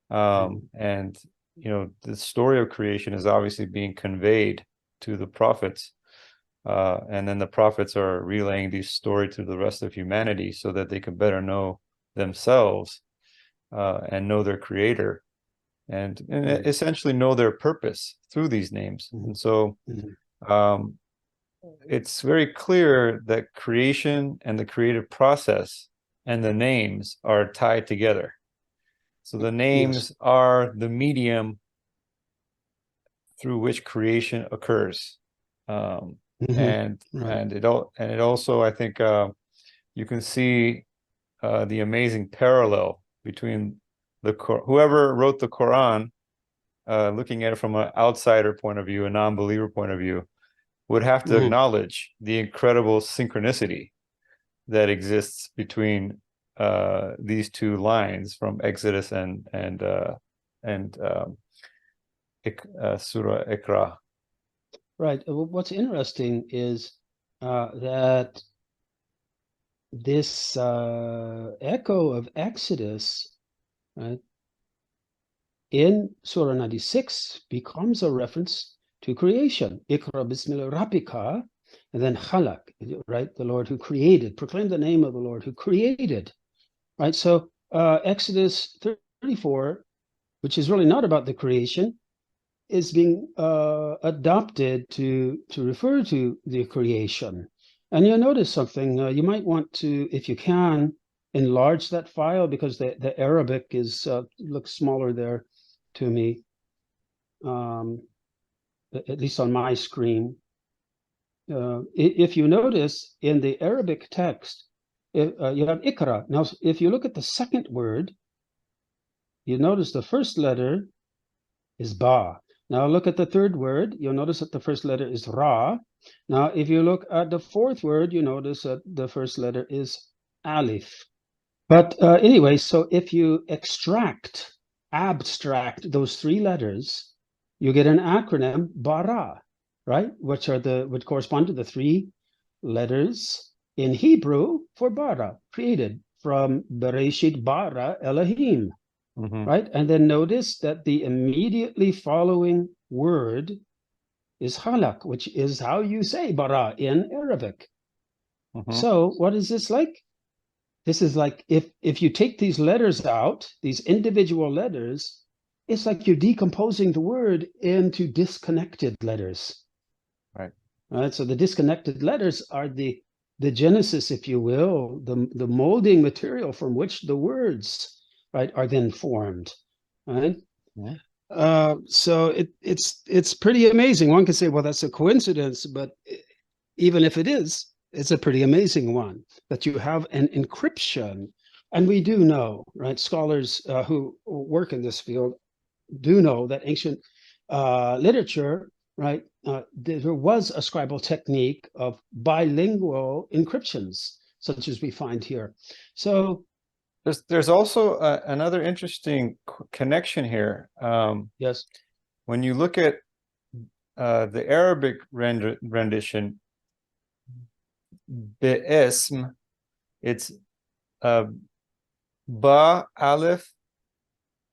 and you know, the story of creation is obviously being conveyed to the prophets, and then the prophets are relaying this story to the rest of humanity so that they can better know themselves, and know their creator, and essentially know their purpose through these names. And so it's very clear that creation and the creative process and the names are tied together. So the names are the medium through which creation occurs. And it also, I think, you can see the amazing parallel between whoever wrote the Qur'an, looking at it from an outsider point of view, a non-believer point of view, would have to acknowledge the incredible synchronicity that exists between these two lines from Exodus and Surah Iqra. Right. What's interesting is that this echo of Exodus, right, in Surah 96 becomes a reference to creation. Iqra bismillah rabbika, and then khalaq, right? The Lord who created. Proclaim the name of the Lord who created, right? So Exodus 34, which is really not about the creation, is being adopted to refer to the creation. And you'll notice something. You might want to, if you can, enlarge that file, because the Arabic is looks smaller there to me, at least on my screen. If you notice in the Arabic text, you have ikra. Now, if you look at the second word, you notice the first letter is ba. Now look at the third word, you'll notice that the first letter is ra. Now, if you look at the fourth word, you notice that the first letter is alif. But anyway, so if you abstract those three letters, you get an acronym bara, right? Which correspond to the three letters in Hebrew for bara, created, from Bereshit bara Elohim. Right? And then notice that the immediately following word is khalaq, which is how you say bara in Arabic. So what is this like? This is like if you take these letters out, these individual letters, it's like you're decomposing the word into disconnected letters. Right. Right. So the disconnected letters are the genesis, if you will, the molding material from which the words, right, are then formed, right? So it's pretty amazing. One can say, well, that's a coincidence, but even if it is, it's a pretty amazing one, that you have an encryption. And we do know, right? Scholars who work in this field do know that ancient literature, right? There was a scribal technique of bilingual encryptions, such as we find here. So there's also another interesting connection here. yes, When you look at the Arabic rendition, Be'esm, it's Ba, Aleph,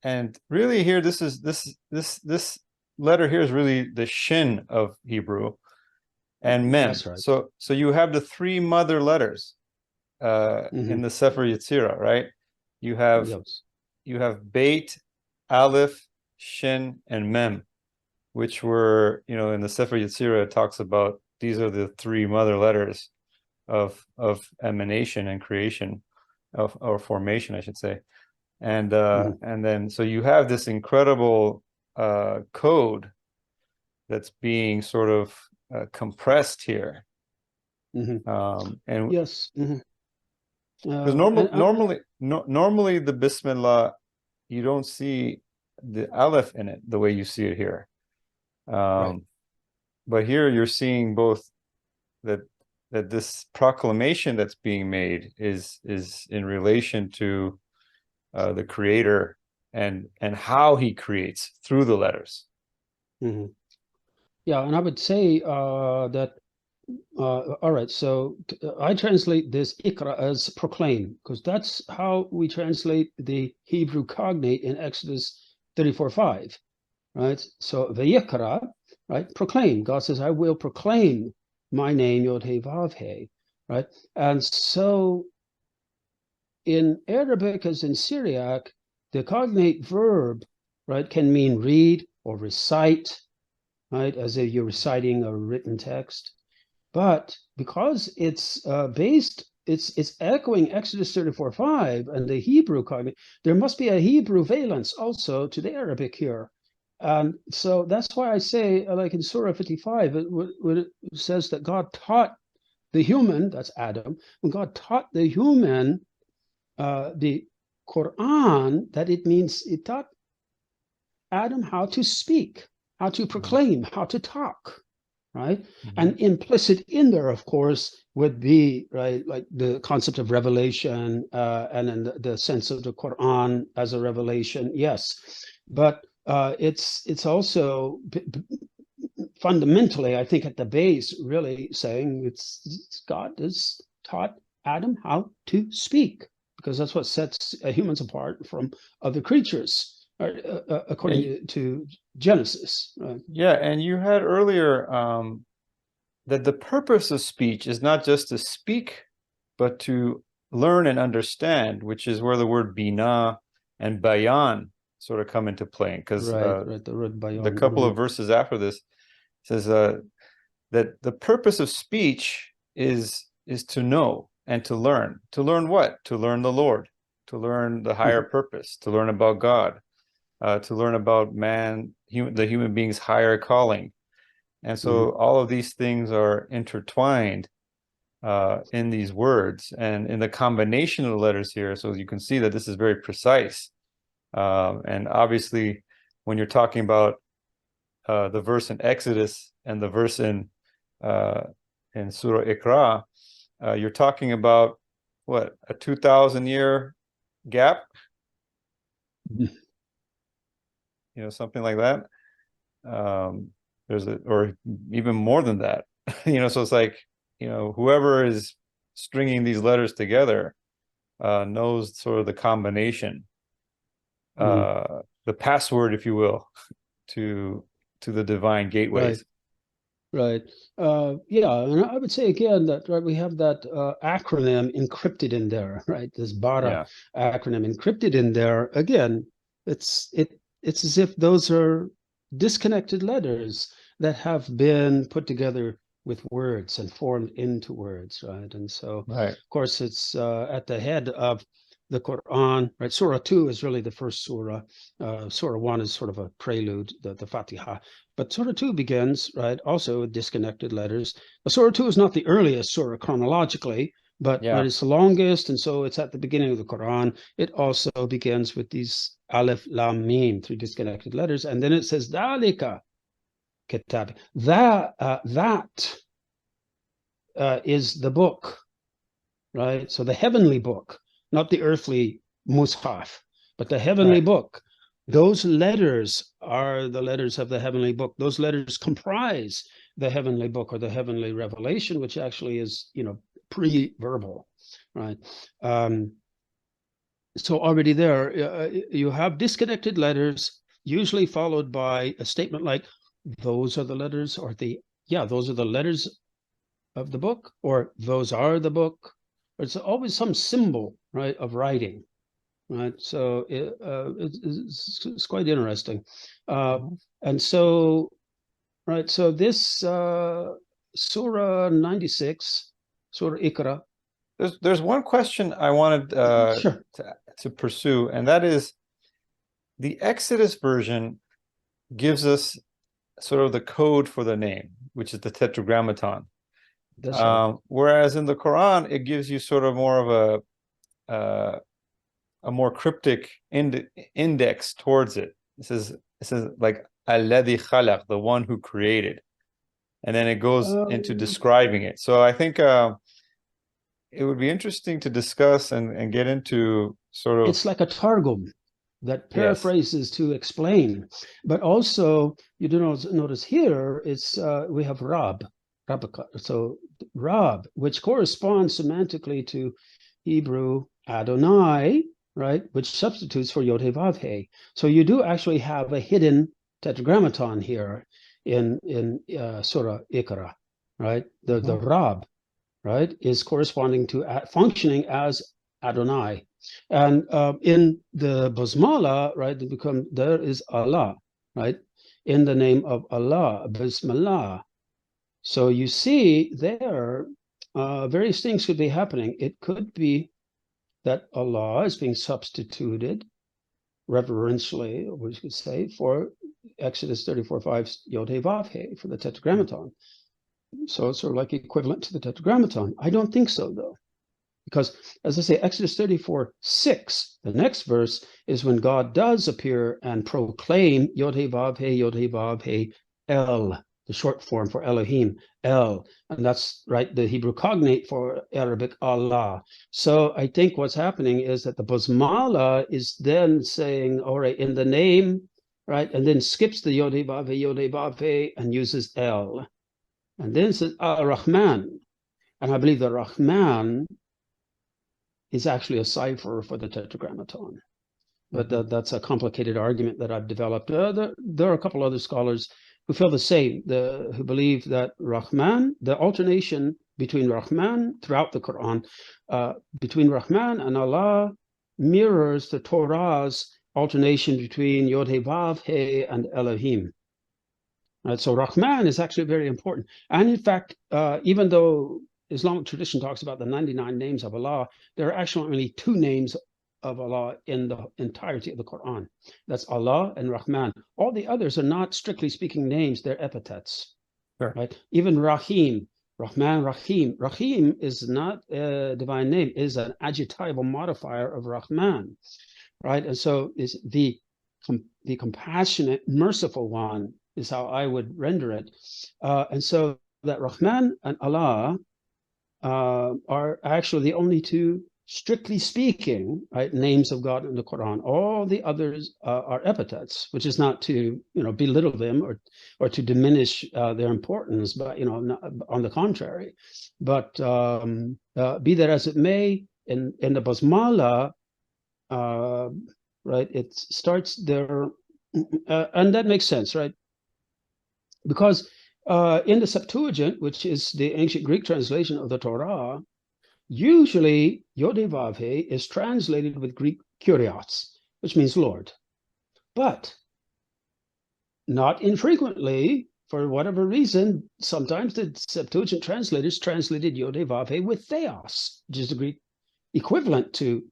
and really here, this letter here is really the Shin of Hebrew, and Mem. that's right. So you have the three mother letters in the Sefer Yetzirah, right? You have Yes. you have Beit, Aleph, Shin, and Mem, which were, in the Sefer Yetzirah, it talks about these are the three mother letters of emanation and creation, or formation, I should say. And then so you have this incredible code that's being sort of compressed here. And yes. because normally the Bismillah, you don't see the Aleph in it the way you see it here. Right. But here you're seeing both that this proclamation that's being made is in relation to the Creator and how He creates through the letters. Yeah, and I would say that all right, so I translate this ikra as proclaim, because that's how we translate the Hebrew cognate in Exodus 34:5, right? So vayikra, right? Proclaim. God says, I will proclaim my name, Yod He Vav He, right? And so in Arabic as in Syriac, the cognate verb, right, can mean read or recite, right, as if you're reciting a written text. But because it's it's echoing Exodus 34:5 and the Hebrew cognate, there must be a Hebrew valence also to the Arabic here. And so that's why I say, like in Surah 55, when it says that God taught the human, that's Adam, when God taught the human the Qur'an, that it means it taught Adam how to speak, how to proclaim, how to talk. Right. And implicit in there, of course, would be, right, like the concept of revelation and then the sense of the Quran as a revelation. Yes. But it's also fundamentally, I think, at the base, really saying it's God has taught Adam how to speak, because that's what sets humans apart from other creatures, according to Genesis. Yeah, and you had earlier that the purpose of speech is not just to speak, but to learn and understand, which is where the word bina and bayan sort of come into play. Because the couple of verses after this says that the purpose of speech is to know and to learn. To learn what? To learn the Lord, to learn the higher purpose, to learn about God. To learn about the human being's higher calling. And so all of these things are intertwined in these words and in the combination of the letters here. So you can see that this is very precise. And obviously, when you're talking about the verse in Exodus and the verse in Surah Iqra, you're talking about what, a 2,000-year gap? Something like that. Or even more than that. So it's like, whoever is stringing these letters together knows sort of the combination, the password, if you will, to the divine gateways. Right. Yeah, and I would say again that, right, we have that acronym encrypted in there, right? This BARA acronym encrypted in there. Again, it's as if those are disconnected letters that have been put together with words and formed into words, right? And so, of course, it's at the head of the Qur'an, right? Surah 2 is really the first surah. Surah 1 is sort of a prelude, the Fatiha. But Surah 2 begins, right, also with disconnected letters. Surah 2 is not the earliest surah chronologically, but Yeah. it's the longest, and so it's at the beginning of the Quran. It also begins with these Alif, Lam, Mim, 3 disconnected letters, and then it says Dalika Kitab. That is the book, right? So the heavenly book, not the earthly mushaf, but the heavenly book. Those letters are the letters of the heavenly book. Those letters comprise the heavenly book or the heavenly revelation, which actually is, pre-verbal, right? So already there, you have disconnected letters, usually followed by a statement like, those are the letters, or those are the letters of the book, or those are the book. It's always some symbol, right, of writing, right? So it's quite interesting. And so, right, so this Surah 96, Surah Iqra. There's one question I wanted Sure. to pursue, and that is the Exodus version gives us sort of the code for the name, which is the Tetragrammaton. That's right. Whereas in the Quran, it gives you sort of more of a more cryptic index towards it. It says like Alladhi khalaq, the one who created, and then it goes into describing it. So I think it would be interesting to discuss and get into sort of. It's like a targum that paraphrases Yes. to explain, but also you do notice here it's we have Rab, so Rab, which corresponds semantically to Hebrew Adonai, right, which substitutes for Yod He Vav He. So you do actually have a hidden tetragrammaton here in Surah Iqra, right? The Rab, right, is corresponding to functioning as Adonai. And in the Basmala, right, there is Allah, right, in the name of Allah, Bismillah. So you see there, various things could be happening. It could be that Allah is being substituted reverentially, we could say, for Exodus 34:5 Yod He Vav He, for the Tetragrammaton. So it's sort of like equivalent to the Tetragrammaton. I don't think so, though. Because, as I say, Exodus 34:6, the next verse is when God does appear and proclaim Yod He Vav He El, the short form for Elohim, El. And that's right, the Hebrew cognate for Arabic Allah. So I think what's happening is that the Basmala is then saying, all right, in the name, right, and then skips the Yod He Vav He and uses El. And then says Ar-Rahman. And I believe the Rahman is actually a cipher for the Tetragrammaton. But that's a complicated argument that I've developed. There are a couple other scholars who feel the same, who believe that Rahman, the alternation between Rahman throughout the Quran, between Rahman and Allah mirrors the Torah's alternation between Yod He Vav He and Elohim. Right, so Rahman is actually very important. And in fact, even though Islamic tradition talks about the 99 names of Allah, there are actually only 2 names of Allah in the entirety of the Quran. That's Allah and Rahman. All the others are not, strictly speaking, names, they're epithets. Sure. Right? Even Rahim, Rahman, Rahim. Rahim is not a divine name, it is an adjectival modifier of Rahman. Right? And so is the compassionate, merciful one is how I would render it. And so that Rahman and Allah are actually the only 2, strictly speaking, right, names of God in the Quran. All the others are epithets, which is not to belittle them or to diminish their importance, but on the contrary. But be that as it may, in the Basmala, right, it starts there, and that makes sense, right? Because in the Septuagint, which is the ancient Greek translation of the Torah, usually Yod He Vav He is translated with Greek Kyrios, which means Lord. But not infrequently, for whatever reason, sometimes the Septuagint translators translated Yod He Vav He with Theos, which is the Greek equivalent to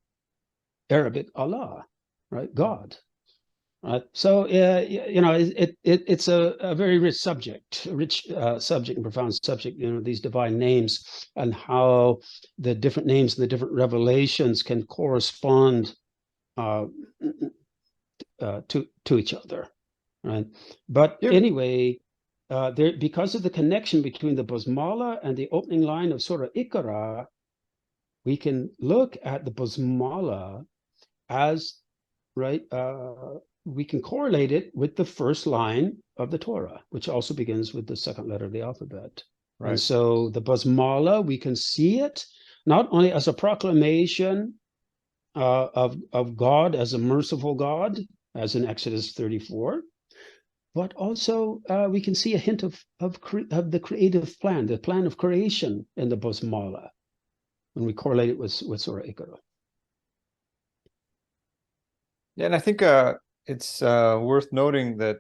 Arabic Allah, right? God. Right. So, it's a very rich subject, subject and profound subject, these divine names and how the different names and the different revelations can correspond to each other. Right. But anyway, because of the connection between the basmala and the opening line of Surah Iqra, we can look at the basmala as, right, we can correlate it with the first line of the Torah, which also begins with the second letter of the alphabet. Right. And so the basmala, we can see it not only as a proclamation of God as a merciful God, as in Exodus 34, but also we can see a hint of the creative plan, the plan of creation in the basmala, when we correlate it with Surah Iqra. Yeah, and I think it's worth noting that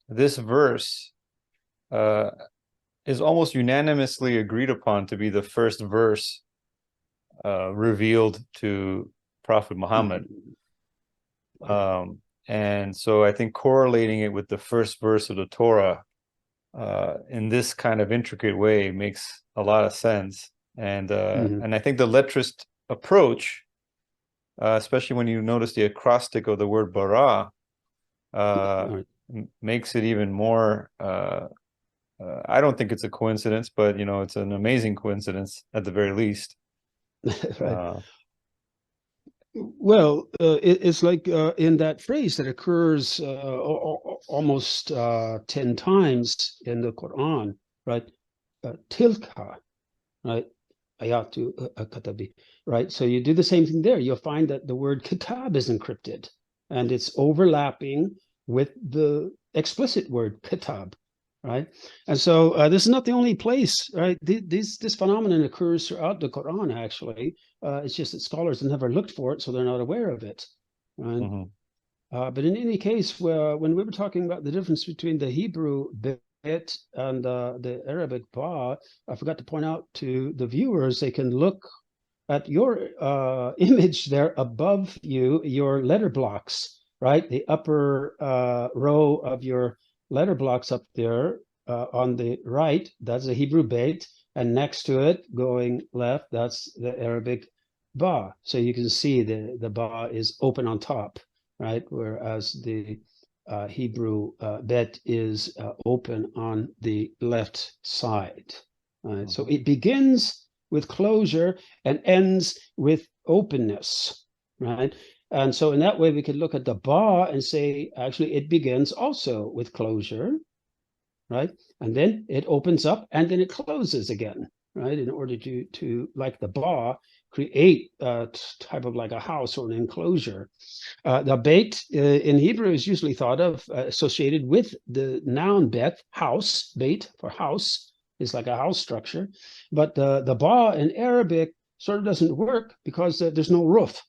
this verse is almost unanimously agreed upon to be the first verse revealed to Prophet Muhammad. And so I think correlating it with the first verse of the Torah in this kind of intricate way makes a lot of sense. And and I think the letrist approach, especially when you notice the acrostic of the word bara, makes it even more, I don't think it's a coincidence, but it's an amazing coincidence at the very least. Right. Well, it's like in that phrase that occurs almost 10 times in the Qur'an, right? Tilka, right? Ayatu katabi, right? So you do the same thing there. You'll find that the word kitab is encrypted, and it's overlapping with the explicit word kitab, right? And so this is not the only place, right? This phenomenon occurs throughout the Quran, actually. It's just that scholars have never looked for it, so they're not aware of it, right? But in any case, when we were talking about the difference between the Hebrew bet and the Arabic ba, I forgot to point out to the viewers, they can look at your image there above you, your letter blocks, right? The upper row of your letter blocks up there on the right, that's the Hebrew bet, and next to it, going left, that's the Arabic ba. So you can see the ba is open on top, right? Whereas the Hebrew bet is open on the left side. Right? So it begins with closure and ends with openness, right? And so in that way, we could look at the ba and say, actually, it begins also with closure, right? And then it opens up and then it closes again, right? In order to like the ba, create a type of like a house or an enclosure. The beit in Hebrew is usually thought of associated with the noun bet, house, beit for house, is like a house structure. But the ba in Arabic sort of doesn't work because there's no roof,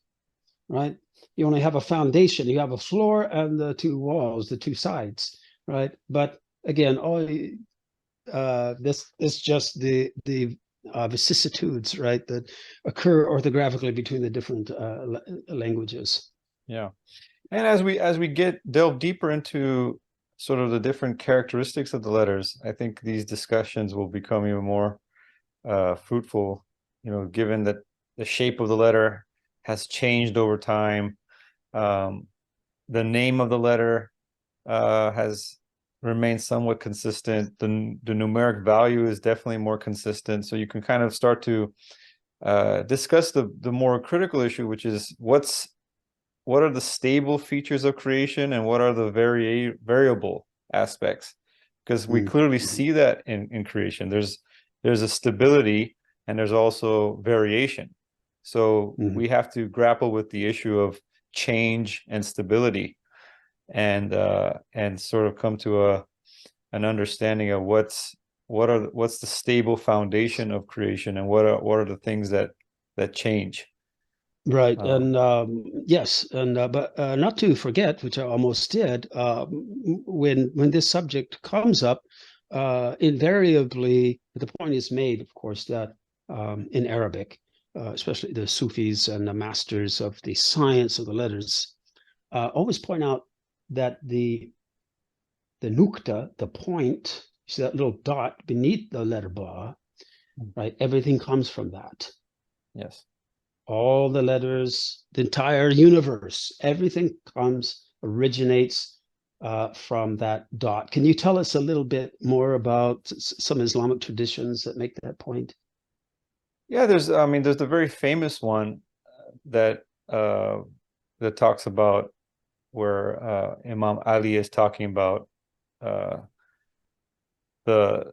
right? You only have a foundation, you have a floor and the two walls, the two sides, right? But again, this is just the vicissitudes, right, that occur orthographically between the different languages. Yeah, and as we delve deeper into sort of the different characteristics of the letters, I think these discussions will become even more fruitful, given that the shape of the letter has changed over time. The name of the letter has remained somewhat consistent. The numeric value is definitely more consistent. So you can kind of start to discuss the more critical issue, which is what are the stable features of creation and what are the variable aspects? Because we clearly see that in creation. There's a stability and there's also variation. So we have to grapple with the issue of change and stability, and sort of come to an understanding of what's the stable foundation of creation and what are the things that change. Right. And yes, and but not to forget, which I almost did, when this subject comes up, invariably the point is made, of course, that in Arabic, especially the Sufis and the masters of the science of the letters, always point out that the nukta, the point, you see that little dot beneath the letter ba, right? Everything comes from that. Yes. All the letters, the entire universe, everything originates from that dot. Can you tell us a little bit more about some Islamic traditions that make that point? Yeah, there's the very famous one that that talks about where Imam Ali is talking about the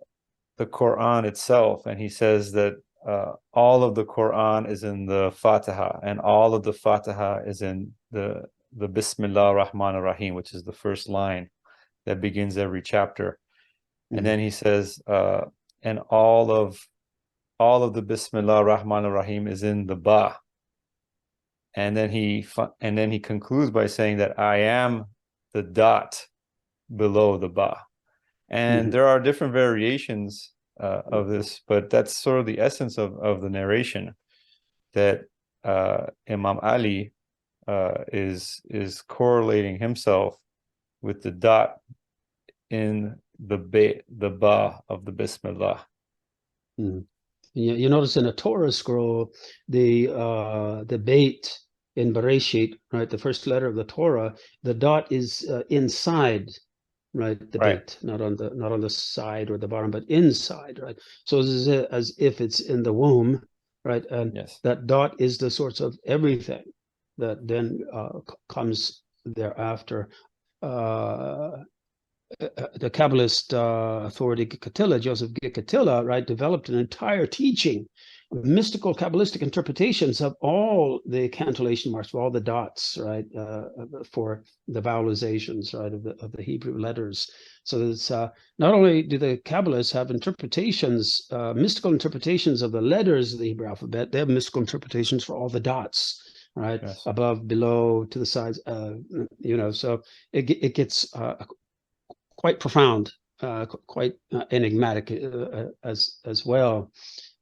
Qur'an itself, and he says that all of the Qur'an is in the Fatiha, and all of the Fatiha is in the Bismillah Rahman Rahim, which is the first line that begins every chapter. And then he says, and all of the Bismillah Rahman Rahim is in the Ba. And then he concludes by saying that I am the dot below the Ba. And there are different variations of this, but that's sort of the essence of the narration, that Imam Ali is correlating himself with the dot in the Ba of the Bismillah. You notice in a Torah scroll, the bait in Bereshit, right, the first letter of the Torah, the dot is inside, right, the bait, not on the side or the bottom, but inside, right? So this is as if it's in the womb, right? And that dot is the source of everything that then comes thereafter. The Kabbalist authority Gikatilla, Joseph Gikatilla, right, developed an entire teaching of mystical Kabbalistic interpretations of all the cantillation marks, of all the dots, right, for the vowelizations, right, of the Hebrew letters. So it's not only do the Kabbalists have interpretations, mystical interpretations of the letters of the Hebrew alphabet, they have mystical interpretations for all the dots, right, above, below, to the sides, so it gets quite profound, quite enigmatic as well.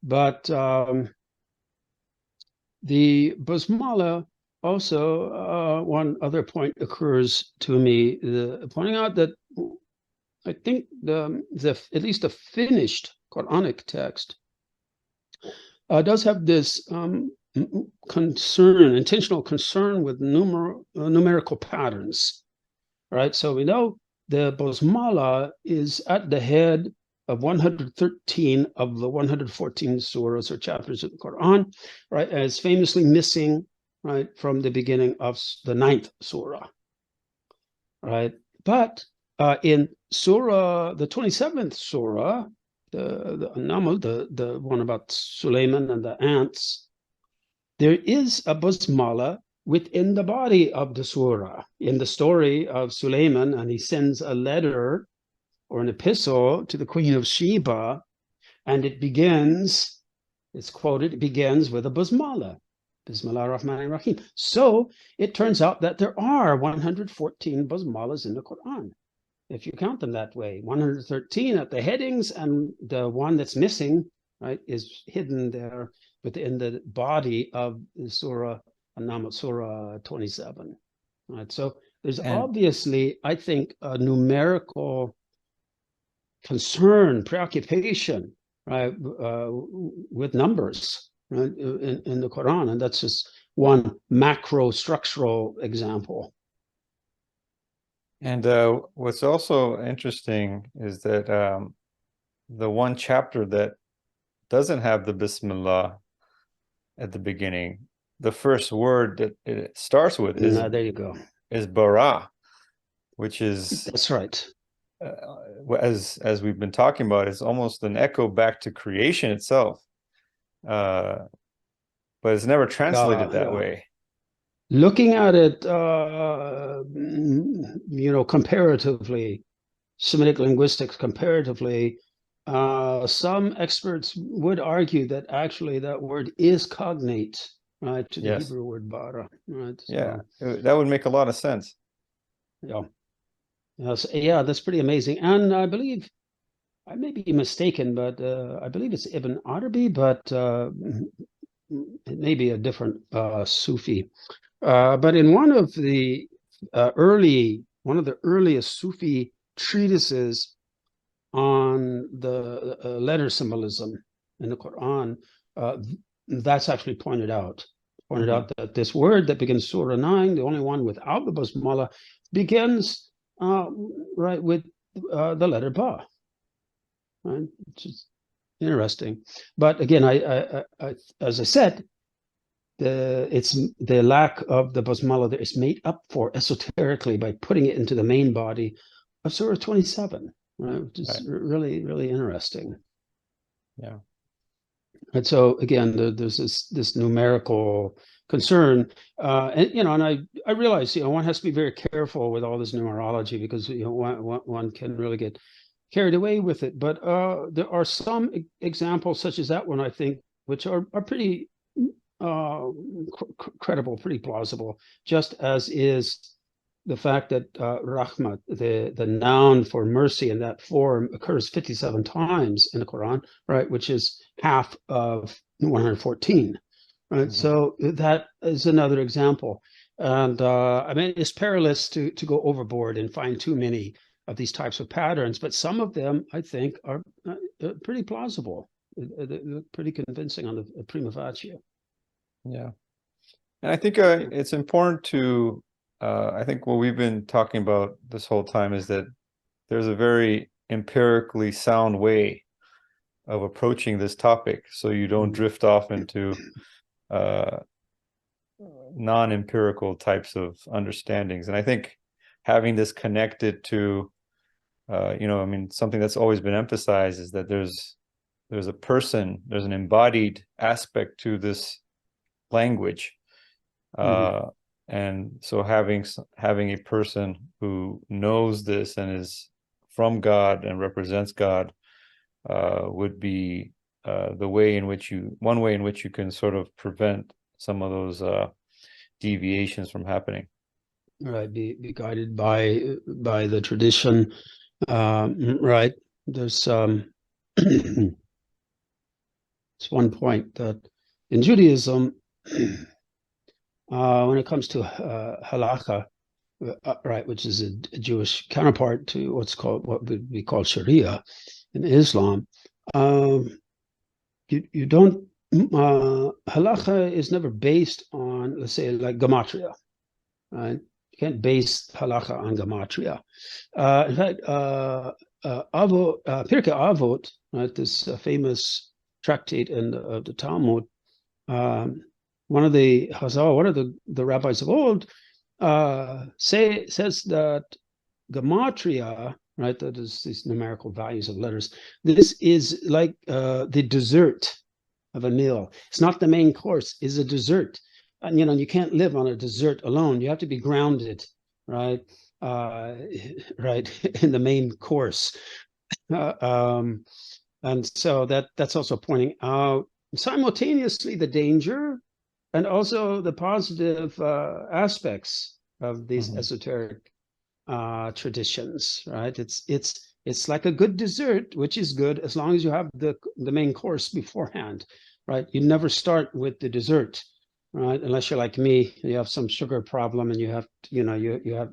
But the basmala also, one other point occurs to me, pointing out that I think at least the finished Quranic text does have this intentional concern with numerical patterns, right? So we know the basmala is at the head of 113 of the 114 surahs or chapters of the Quran, right? As famously missing, right, from the beginning of the 9th surah, right? But in surah, the 27th surah, the Naml, the one about Suleiman and the ants, there is a basmala within the body of the surah. In the story of Suleiman, and he sends a letter or an epistle to the Queen of Sheba, and it begins with a basmala, Bismillah Rahman Rahim. So it turns out that there are 114 basmalas in the Quran, if you count them that way. 113 at the headings, and the one that's missing, right, is hidden there within the body of the surah, Surah 27. Right, so there's obviously, I think, a numerical concern, preoccupation, right, with numbers, right, in the Quran, and that's just one macro structural example. And what's also interesting is that the one chapter that doesn't have the Bismillah at the beginning, the first word that it starts with is there you go, is bara, which is, that's right, as we've been talking about, is almost an echo back to creation itself, but it's never translated that way. Looking at it, comparatively, Semitic linguistics comparatively, some experts would argue that actually that word is cognate, right, to the Hebrew word bara, right? So, that would make a lot of sense. Yeah, that's pretty amazing. And I believe, I may be mistaken, but I believe it's Ibn Arabi, but it may be a different Sufi, but in one of the earliest Sufi treatises on the letter symbolism in the Quran, that's actually pointed out. Pointed out that this word that begins Surah 9, the only one without the basmala, begins right with the letter Ba, right? Which is interesting. But again, I as I said, the lack of the basmala there is made up for esoterically by putting it into the main body of Surah 27, right? Which is really, really interesting. Yeah. And so again, there's this numerical concern, and and I realize one has to be very careful with all this numerology, because one can really get carried away with it. But there are some examples such as that one, I think, which are pretty credible, pretty plausible, just as is the fact that rahmat, the noun for mercy in that form, occurs 57 times in the Quran, right, which is half of 114, right? So that is another example. And I mean, it's perilous to go overboard and find too many of these types of patterns, but some of them, I think, are pretty plausible, pretty convincing on the prima facie. Yeah. And I think it's important to, I think what we've been talking about this whole time is that there's a very empirically sound way of approaching this topic, so you don't drift off into non-empirical types of understandings. And I think having this connected to, I mean, something that's always been emphasized is that there's a person, there's an embodied aspect to this language. And so having a person who knows this and is from God and represents God would be one way in which you can sort of prevent some of those deviations from happening. Right, be guided by the tradition. Right. There's it's one point that in Judaism, when it comes to halakha, right, which is a Jewish counterpart to what would be called Sharia in Islam, you don't halakha is never based on, let's say, like gematria, right? You can't base halakha on gematria. In fact, Pirkei Avot, right, this famous tractate in the Talmud, one of the rabbis of old says that gematria, right, that is these numerical values of letters, this is like the dessert of a meal. It's not the main course, it's a dessert. And you can't live on a dessert alone. You have to be grounded, right? Right, in the main course. And so that's also pointing out simultaneously the danger and also the positive aspects of these esoteric traditions, right? It's like a good dessert, which is good as long as you have the main course beforehand, right? You never start with the dessert, right? Unless you're like me, you have some sugar problem and you have, you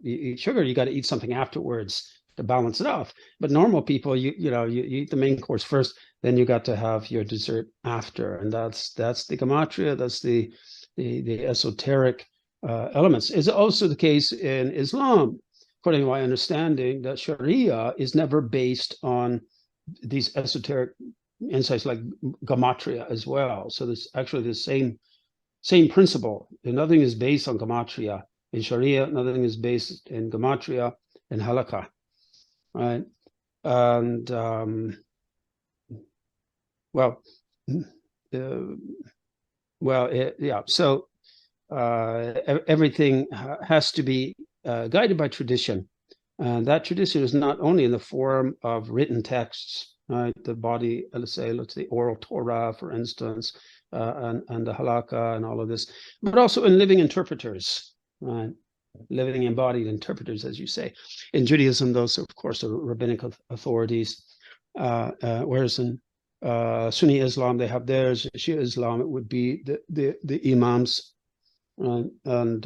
eat sugar, you got to eat something afterwards to balance it off. But normal people, you eat the main course first, then you got to have your dessert after, and that's the gematria, that's the esoteric elements. Is also the case in Islam, according to my understanding, that Sharia is never based on these esoteric insights like gematria as well. So there's actually the same principle. Nothing is based on gematria in Sharia. Nothing is based in gematria in halakha, right? And yeah. So everything has to be guided by tradition, and that tradition is not only in the form of written texts, right? The body, let's say oral Torah, for instance, and the halakha and all of this, but also in living interpreters, right? Living embodied interpreters, as you say. In Judaism, those, of course, are rabbinic authorities, whereas in Sunni Islam, they have theirs. Shia Islam, it would be the imams, and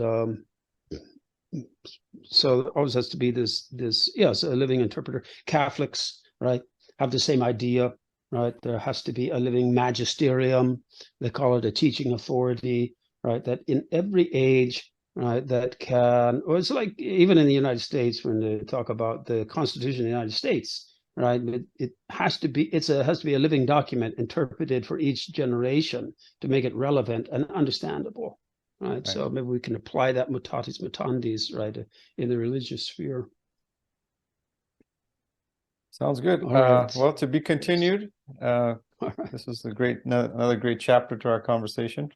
so there always has to be this yes, a living interpreter. Catholics, right, have the same idea, right? There has to be a living magisterium. They call it a teaching authority, right? That in every age, right, that can, or it's like even in the United States when they talk about the Constitution of the United States, right? It has to be, it has to be a living document interpreted for each generation to make it relevant and understandable. Right. So maybe we can apply that mutatis mutandis, right, in the religious sphere. Sounds good. Right. Well, to be continued. This is another great chapter to our conversation.